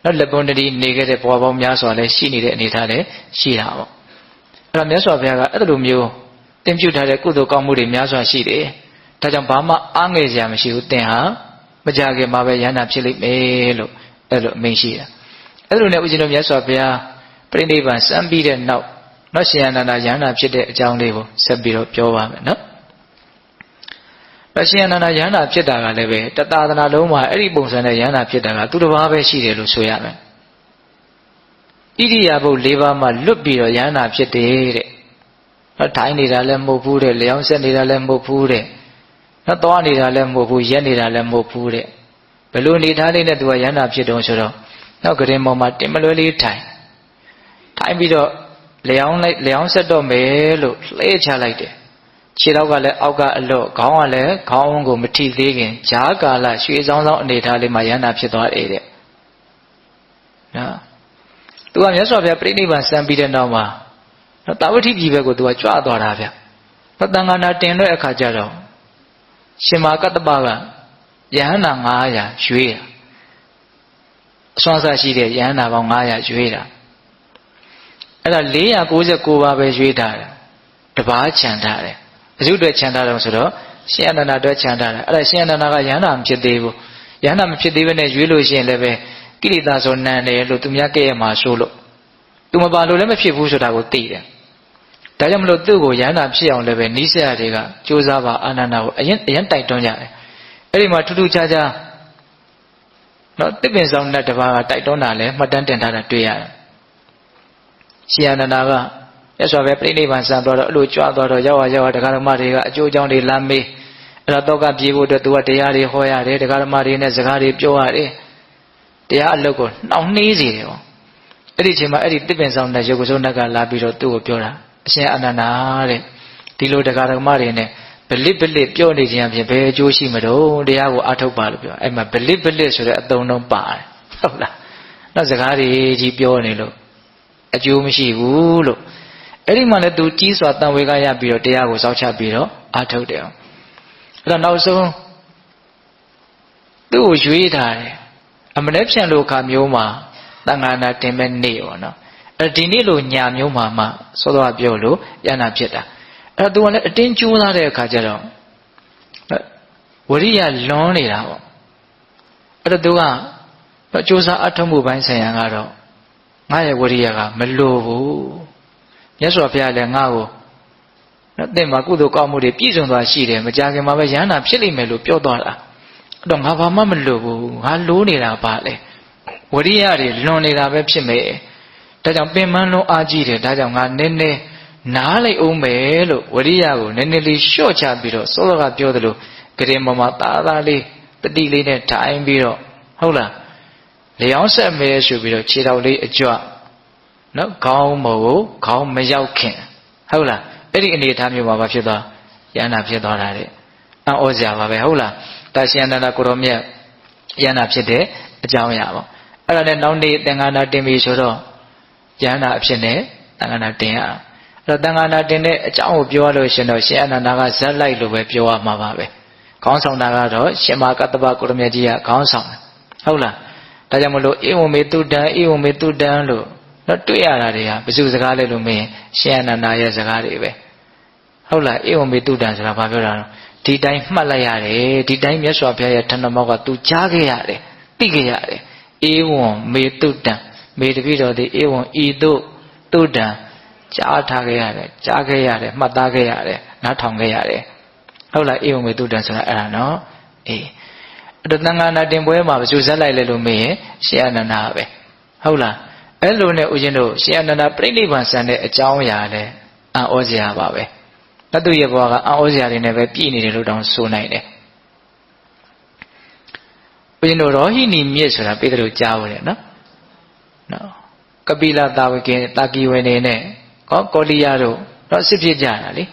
နော်လက်ပွန်တည်းနေခဲ့တဲ့ဘဝပေါင်းများစွာလည်းရှိနေတဲ့အနေထားလည်းရှိတာပေါ့အဲ့တော့မြတ်စွာဘုရားကအဲ့လိုမျိုးတင်ပြုထားတဲ့ကုသိုလ်ကောင်းမှုတွေများစွာရှိတယ်ဒါကြောင့်ဘာမှအားငယ်စရာမရှိဘူးသင်ဟာမကြခင်မှာပဲယန္တာဖြစ်လိမ့်မယ်လို့အဲ့လိုအမိန့်ရှိတာအဲ့လိုနဲ့ဦးဇင်းတို့မြတ်စွာဘုရားပြိဋိဘံစံပြီးတဲ့နောက်နော်ရှင်အနန္ဒာယန္တာဖြစ်တဲ့အကြောင်းလေးကိုဆက်ပြီးတော့ပြောပါမယ်နော်ရှင်အနန္ဒာယန္တာဖြစ်တာကလည်းပဲတသာသနာလုံးမှာအဲ့ဒီပုံစံနဲ့ယန္တာဖြစ်တာကသူတစ်ပါးပဲရှိတယ်လို့ဆိုရမယ်ဣရိယာပုတ်၄ပါးမှလွတ်ပြီးတော့ယန္တာဖြစ်တယ်တဲ့နော်ထိုင်နေတာလည်းမဟုတ်ဘူးတဲ့လျောင်းဆက်နေတာလည်းမဟုတ်ဘူးတဲ့နော်သွားနေတာလည်းမဟုတ်ဘူးရက်နေတာလည်းမဟုတ်ဘူးတဲ့ဘယ်လိုနေထားလေးနဲ့သူကယန္တာဖြစ်တုံးဆိုတော့နောက်ကရင်ပေါ်မှာတင်မလွဲလေးထိုင်ပြီးတော့လျောင်းဆက်တော့မယ်လို့လှဲချလိုက်တယ်ခြေထောက်ကလည်းအောက်ကအလော့ခေါင်းကလည်းခေါင်းကိုမထိသေးခင်ဂျားကာလရွှေဆောင်ဆောင်အနေထားလေးမှာယန္တာဖြစ်သွားတယ်တဲ့နော်သူကမြတ်စွာဘုရားပြိဋိဘံစံပြီးတဲ့နောက်မှာနော်တာဝတိပြည်ဘက်ကိုသူကကြွသွားတာဗျ။သံဃာနာတင်တဲ့အခါကျတော့ရှင်မာကတ္တပကယဟန္တာ900ရွေးတာအစွမ်းစားရှိတဲ့ယဟန္တာပေါင်း900ရွေးတာအဲ့ဒါ499ပါးပဲရွေးထားတယ်တပါးခြံထားတယ်ဘယ်သူတွေခြံထားတယ်ဆိုတော့ရှင်အနန္ဒာတွေခြံထားတယ်အဲ့ဒါရှင်အနန္ဒာကယဟန္တာမဖြစ်သေးဘူးယ ယန္တာမဖြစ်သေးဘဲနဲ့ရွေးလို့ရှိရင်လည်းပဲကိလေသာဆိုနံတယ်လို့သူများကဲ့ရဲ့မှာဆိုလို့သူမပါလို့လည်းမဖြစ်ဘူးဆိုတာကိုသိတယ်ဒါကြောင့်မလို့သူ့ကိုယန္တာဖြစ်အောင်လည်းပဲနိစ္စရတွေကကြိုးစားပါအာနန္ဒာကိုအရင်တိုက်တွန်းကြတယ်အဲ့ဒီမှာထူးထူးခြားခြားနော်တစ်ပင်ဆောင်နဲ့တပါးကတိုက်တွန်းတာလည်းမှတ်တမ်းတင်ထားတာတွေ့ရတယ်ရှင်အာနန္ဒာကမြတ်စွာဘုရားပြိဋိဘံစံသွားတော့အဲ့လိုကြွားသွားတော့ရောက်တရားဓမ္မတွေကအကျိုးအကြောင်းတွေလမ်းမေးအဲ့တော့ကပြေဖို့အတွက်သူကတရားတွေဟောရတယ်တရားဓမ္မတွေနဲ့စကားတွေပြောရတယ်တရားအလုပ်ကိုနှောင့်နှေးစေတယ်ဟောအဲ့ဒီအချိန်မှာအဲ့ဒီတစ်ပင်ဆောင်တဲ့ရုပ်ကစုံကလာပြီးတော့သူ့ကိုပြောတာအရှင်အာနန္ဒာတဲ့ဒီလိုတရားဓမ္မတွေနဲ့ဗလစ်ပြောနေခြင်းအပြင်ဘယ်အကျိုးရှိမလို့တရားကိုအားထုတ်ပါလို့ပြောအဲ့မှာဗလစ်ဆိုတဲ့အသုံးလုံးပါတယ်ဟုတ်လားနောက်စကားတွေကြီးပြောနေလို့အကျိုးမရှိဘူးလို့အဲ့ဒီမှာလည်းသူကြီးစွာတန်ဝေကရပြီးတော့တရားကိုစောင့်ချပြီးတော့အားထုတ်တယ်အဲ့တော့နောက်ဆုံးသူ့ကိုရွေးထားတယ်အမနဲ့ဖြန့်လို့ခါမျိုးမှာတန်ခါနာတင်မဲ့နေ့ပေါ့နော်အဲ့ဒီနေ့လိုညာမျိုးမှာမှစောစောပြောလို့ယန္တာဖြစ်တာအဲ့တော့သူကလည်းအတင်းကြိုးစားတဲ့အခါကျတော့ဝရိယလွန်နေတာပေါ့အဲ့တော့သူကကြိုးစားအထောက်မှုပိုင်းဆိုင်ရာကတော့ငါရဲ့ဝရိယကမလိုဘူးမြတ်စွာဘုရားလည်းငါ့ကိုနော်သင်မှာကုသိုလ်ကောင်းမှုတွေပြည့်စုံသွားရှိတယ်မကြခင်မှာပဲယန္တာဖြစ်လိမ့်မယ်လို့ပြောသွားတာအဲ့တော့ငါဘာမှမလိုဘူးငါလိုးနေတာပါလေဝရိယတွေလွန်နေတာပဲဖြစ်မယ်ဒါကြောင့်ပင်မလုံးအားကြီးတယ်ဒါကြောင့်ငါနည်းနည်းနားလိုက်အောင်မယ်လို့ဝရိယကိုနည်းနည်းလေးလျှော့ချပြီးတော့စောစောကပြောသလိုဂရင်ပေါ်မှာသားလေးတတိလေးနဲ့ထိုင်ပြီးတော့ဟုတ်လားလျောင်းဆက်မဲဆိုပြီးတော့ခြေထောက်လေးအကြွနော်ခေါင်းမို့ကိုခေါင်းမရောက်ခင်ဟုတ်လားအဲ့ဒီအနေအထားမျိုးမှာဘာဖြစ်သွားယန္တာဖြစ်သွားတာတဲ့အံ့ဩစရာပါပဲဟုတ်လားတာရှင်အနန္ဒကိုရောမြတ်ယန္တာဖြစ်တဲ့အကြောင်းအရာပေါ့အဲ့ဒါနဲ့နောက်နေ့သင်္ဃာနာတင်ပြီဆိုတော့ယန္တာအဖြစ်နဲ့သံဃာနာတင်ရအဲ့တော့သံဃာနာတင်တဲ့အကြောင်းကိုပြောရလို့ရှင်တော့ရှင်အနန္ဒာကဇက်လိုက်လို့ပဲပြောရမှာပါပဲခေါင်းဆောင်တာကတော့ရှင်မကတ္တဗကိုရမြတ်ကြီးကခေါင်းဆောင်တယ်ဟုတ်လားဒါကြောင့်မလို့ဧဝံမေတုတံလို့တော့တွေ့ရတာတွေကဘယ်သူစကားလဲလို့မင်းရှင်အနန္ဒာရဲ့စကားတွေပဲဟုတ်လားဧဝံမေတုတံဆိုတာဘာပြောတာလဲဒီတိုင်းမှတ်လိုက်ရတယ်ဒီတိုင်းမြတ်စွာဘုရားရဲ့ထဏမောကသူကြားခဲ့ရတယ်သိခဲ့ရတယ်ဧဝံမေတုတံမေတပိတော်သည်ဧဝံဤသို့တုတံကြားထားခဲ့ရတယ်ကြားခဲ့ရတယ်မှတ်သားခဲ့ရတယ်နားထောင်ခဲ့ရတယ်ဟုတ်လားဧဝံမေတုတံဆိုတာအဲ့ဒါနော်အေးအဲ့တော့သံဃာနာတင်ပွဲမှာဘယ်သူဇက်လိုက်လဲလို့မေးရင်ရှင်အနန္ဒာပဲဟုတ်လားအဲ့လိုနဲ့ဦးဇင်းတို့ရှင်အနန္ဒာပြိဋိဘံဆန်တဲ့အကြောင်းအရာလဲအံ့ဩစရာပါပဲတတုရဲ့ဘဝကအံ့ဩစရာတွေနဲ့ပဲပြည့်နေတယ်လို့တောင်ဆိုနိုင်တယ်ဦးဇင်းတို့ရောဟိနီမြစ်ဆိုတာပေတရုကြားဝင်တယ်နော်ကပိလသာဝကေတာကီဝေနေနဲ့ကောလိယတို့တော့စစ်ဖြစ်ကြတာလေ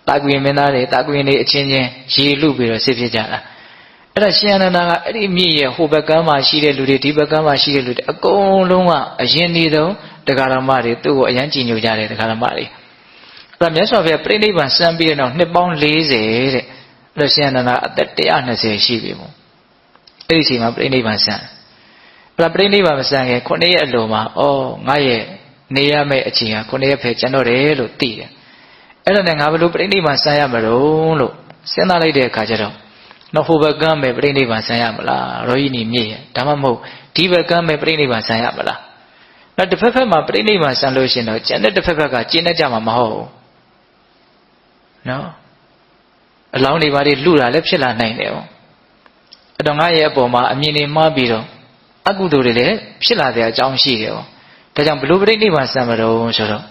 တာကွေမင်းသားတွေတာကွေနေအချင်းချင်းရေလူပြီးတော့စစ်ဖြစ်ကြတာအဲ့ဒါရှင်အနန္ဒာကအဲ့ဒီမြစ်ရဲ့ဟိုဘက်ကမ်းမှာရှိတဲ့လူတွေဒီဘက်ကမ်းမှာရှိတဲ့လူတွေအကုန်လုံးကအရင်နေဆုံးတရားဓမ္မတွေသူ့ကိုအရန်ကြည်ညိုကြတယ်တရားဓမ္မတွေအဲ့ဒါမြတ်စွာဘုရားပြိဋိဘံစံပြီးတဲ့နောက်နှစ်ပေါင်း40တဲ့အဲ့ဒါရှင်အနန္ဒာအသက်120ရှိပြီမို့အဲ့ဒီအချိန်မှာပြိဋိဘံစံအဲ့ဒါပြိဋိဘံမစံခင်9ရက်အလိုမှာငါရဲ့နေရမယ့်အချိန်က9ရက်ပဲကျန်တော့တယ်လို့သိတယ်အဲ့ဒါနဲ့ငါဘယ်လိုပြိဋိဘံစံရမလို့လို့စဉ်းစားလိုက်တဲ့အခါကျတော့နောက်ဟိုဘက်ကမ်းပဲပြိဋိဘံဆံရမလားရောဟိနီမြည့်ရဒါမှမဟုတ်ဒီဘက်ကမ်းပဲပြိဋိဘံဆံရမလားနောက်တစ်ဖက်ဖက်မှာပြိဋိဘံဆံလို့ရှင်တော့ကျန်တဲ့တစ်ဖက်ဖက်ကကျင်းနေကြမှာမဟုတ်ဘူးနော်အလောင်းတွေဘာတွေလှူတာလည်းဖြစ်လာနိုင်တယ်ပေါ့အဲ့တော့ငါရဲ့အပေါ်မှာအမြင်တွေမှားပြီးတော့အကုသိုလ်တွေလည်းဖြစ်လာတဲ့အကြောင်းရှိတယ်ပေါ့ဒါကြောင့်ဘလို့ပြိဋိဘံဆံမလို့ဆိုတော့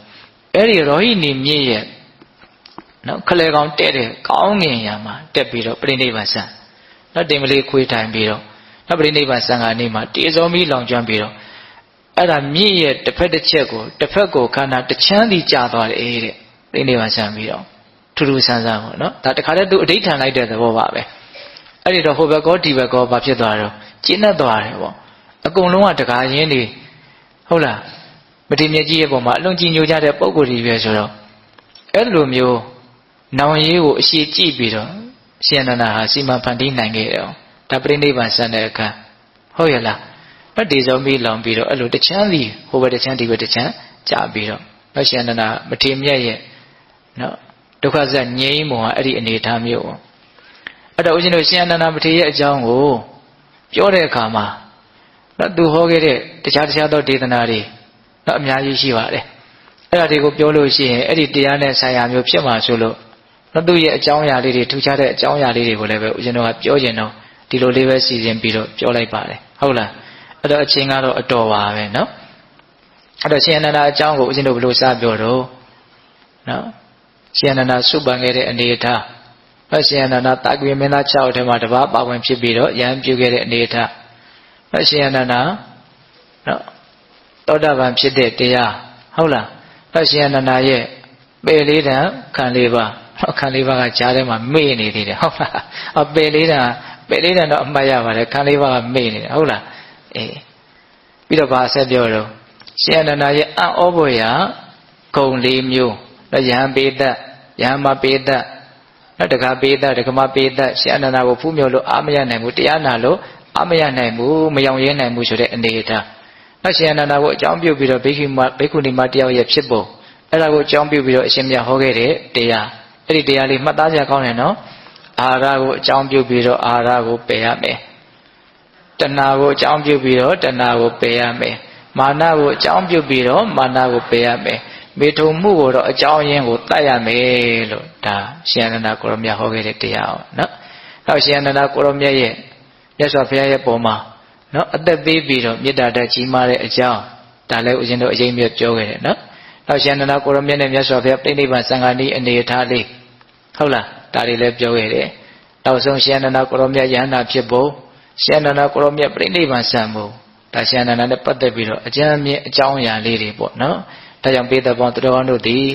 အဲ့ဒီရောဟိနီမြည့်ရဲ့နော်ခလဲကောင်တဲ့တဲ့ကောင်းငင်ရမှာတက်ပြီးတော့ပြိဋိဘံဆံနော်တင်မလေးခွေးထိုင်ပြီးတော့နော်ပြိဋိဘံဆံကနေမှတေဇောမီလောင်ကျွမ်းပြီးတော့အဲ့ဒါမြင့်ရဲ့တစ်ဖက်တစ်ချက်ကိုတစ်ဖက်ကိုခန္ဓာတစ်ချမ်းစီကြာသွားတယ်တဲ့ပြိဋိဘံဆံပြီးတော့ထူးထူးဆန်းဆန်းပေါ့နော်ဒါတခါတည်းသူအဋိဋ္ဌာန်လိုက်တဲ့သဘောပါပဲအဲ့ဒီတော့ဟိုဘက်ကောဒီဘက်ကောဘာဖြစ်သွားတော့ကျဉ်းသွားတယ်ပေါ့အကုန်လုံးကတကားရင်းနေဟုတ်လားမထေမြတ်ကြီးရဲ့ပုံမှာအလွန်ကြည်ညိုကြတဲ့ပုံကိုယ်ကြီးပဲဆိုတော့အဲ့လိုမျိုးနောင်ရေးကိုအရှိကြည့်ပြီးတော့ရှင်အနန္ဒာဟာစီမံဖန်တီးနိုင်ခဲ့တယ်။ဒါပြိဋိဘံဆန်တဲ့အခါဟုတ်ရဲ့လား။ဗတ်ဒီဇောမီလောင်ပြီးတော့အဲ့လိုတချမ်းစီဟိုဘက်တချမ်းဒီဘက်တချမ်းကြာပြီးတော့ရှင်အနန္ဒာမထေမြတ်ရဲ့နော်ဒုက္ခဇတ်ငြိမ်းပုံကအဲ့ဒီအနေအထားမျိုးပေါ့။အဲ့တော့ဦးဇင်းတို့ရှင်အနန္ဒာမထေရဲ့အကြောင်းကို ပြောတဲ့အခါမှာနော်သူဟောခဲ့တဲ့တခြားသောဒေသနာတွေနော်အများကြီးရှိပါတယ်အဲ့ဒါတွေကိုပြောလို့ရှိရင်အဲ့ဒီတရားနဲ့ဆိုင်ရာမျိုးဖြစ်မှာဆိုလို့နော်သူ့ရဲ့အကြောင်းအရာလေးတွေထူခြားတဲ့အကြောင်းအရာလေးတွေကိုလည်းပဲဦးဇင်းတို့ကပြောကျင်တော့ဒီလိုလေးပဲစီစဉ်ပြီးတော့ပြောလိုက်ပါတယ်ဟုတ်လားအဲ့တော့အချင်းကတော့အတော်ပါပဲနော်အဲ့တော့ရှင်အနန္ဒာအကြောင်းကိုဦးဇင်းတို့ဘယ်လိုစပြောတော့နော်ရှင်အနန္ဒာစုပန်ခဲ့တဲ့အနေအထားနော်ရှင်အနန္ဒာတာကွေမင်းသား6ယောက်ထဲမှာတပါးပါဝင်ဖြစ်ပြီးတော့ယဟန်ပြုခဲ့တဲ့အနေအထားနော်ရှင်အနန္ဒာနော်သောတာပန်ဖြစ်တဲ့တရားဟုတ်လားနော်ရှင်အနန္ဒာရဲ့ပေလေးတံခံလေးပါခံလေးပါးကကြားထဲမှာမေ့နေသေးတယ်ဟုတ်လားအပေလေးတံတော့အမှတ်ရပါတယ်ခံလေးပါးကမေ့နေတယ်ဟုတ်လားအေးပြီးတော့ဗာဆက်ပြောတော့ရှင်အနန္ဒာရဲ့အံ့ဩဖွယ်ရာဂုံ၄မျိုးနော်ယဟန်ပေတ္တယဟန်မပေတ္တနော်တက္ကပေတ္တတက္ကမပေတ္တရှင်အနန္ဒာကိုဖူးမြော်လို့အာမရနိုင်ဘူးတရားနာလို့အာမရနိုင်ဘူးမယောင်ရဲနိုင်ဘူးဆိုတဲ့အနေအထားနော်ရှင်အနန္ဒာကိုအကြောင်းပြုပြီးတော့ဘိက္ခုနီမတယောက်ရဲ့ဖြစ်ပုံအဲ့ဒါကိုအကြောင်းပြုပြီးတော့အရှင်မြတ်ဟောခဲ့တဲ့တရားအဲ့ဒီတရားလေးမှတ်သားကြကောင်းတယ်နော်အာဟာရကိုအကြောင်းပြုပြီးတော့အာဟာရကိုပယ်ရမယ်တဏှာကိုအကြောင်းပြုပြီးတော့တဏှာကိုပယ်ရမယ်မာနကိုအကြောင်းပြုပြီးတော့မာနကိုပယ်ရမယ်မေထုံမှုကိုတော့အကြောင်းရင်းကိုတတ်ရမယ်လို့ဒါရှင်အနန္ဒာကိုရမြတ်ဟောခဲ့တဲ့တရားအောင်နော်နောက်ရှင်အနန္ဒာကိုရမြတ်ရဲ့မြတ်စွာဘုရားရဲ့ပုံမှာနော်အသက်ပေးပြီးတော့မေတ္တာတတ်ကြီးမားတဲ့အကြောင်းဒါလည်းဦးဇင်းတို့အရင်မြတ်ပြောခဲ့တယ်နော်နောက်ရှင်အနန္ဒာကိုရမြတ်နဲ့မြတ်စွာဘုရားပြိဋိဘံသံဃာနည်းအနေအထားလေးဟုတ်လားဒါတွေလည်းပြောခဲ့တယ်နောက်ဆုံးရှင်အနန္ဒာကိုရမြတ်ယန္တာဖြစ်ဖို့ရှင်အနန္ဒာကိုရမြတ်ပြိဋိဘံစံဖို့ဒါရှင်အနန္ဒာနဲ့ပတ်သက်ပြီးတော့အကျဉ်းမြင့်အကြောင်းအရာလေးတွေပေါ့နော်ဒါကြောင့်ပေတပေါင်းသူတော်ကောင်းတို့သည်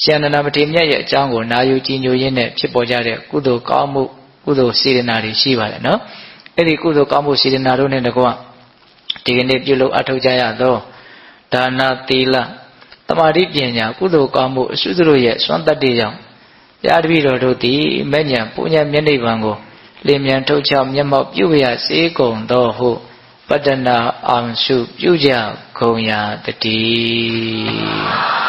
ရှင်အနန္ဒာမထေရမြတ်ရဲ့အကြောင်းကိုနာယူကြည်ညိုရင်းနဲ့ဖြစ်ပေါ်ကြတဲ့ကုသိုလ်ကောင်းမှုကုသိုလ်စေတနာတွေရှိပါတယ်နော်အဲ့ဒီကုသိုလ်ကောင်းမှုစေတနာတို့နဲ့တကွဒီကနေ့ပြုလုပ်အထောက်ကြရသောဒါနသီလသမာဓိပညာကုသိုလ်ကောင်းမှုအစွတ်တို့ရဲ့စွမ်းတတ္တိကြောင့်တရားတပည့်တော်တို့သည်မဲ့ညာပူညာမျက်နှိပ်ပံကိုလင်းမြန်ထုတ်ချောက်မျက်မှောက်ပြုရစေကုန်သောဟုပတ္တနာအောင်စုပြုကြကုန်ရာတည်း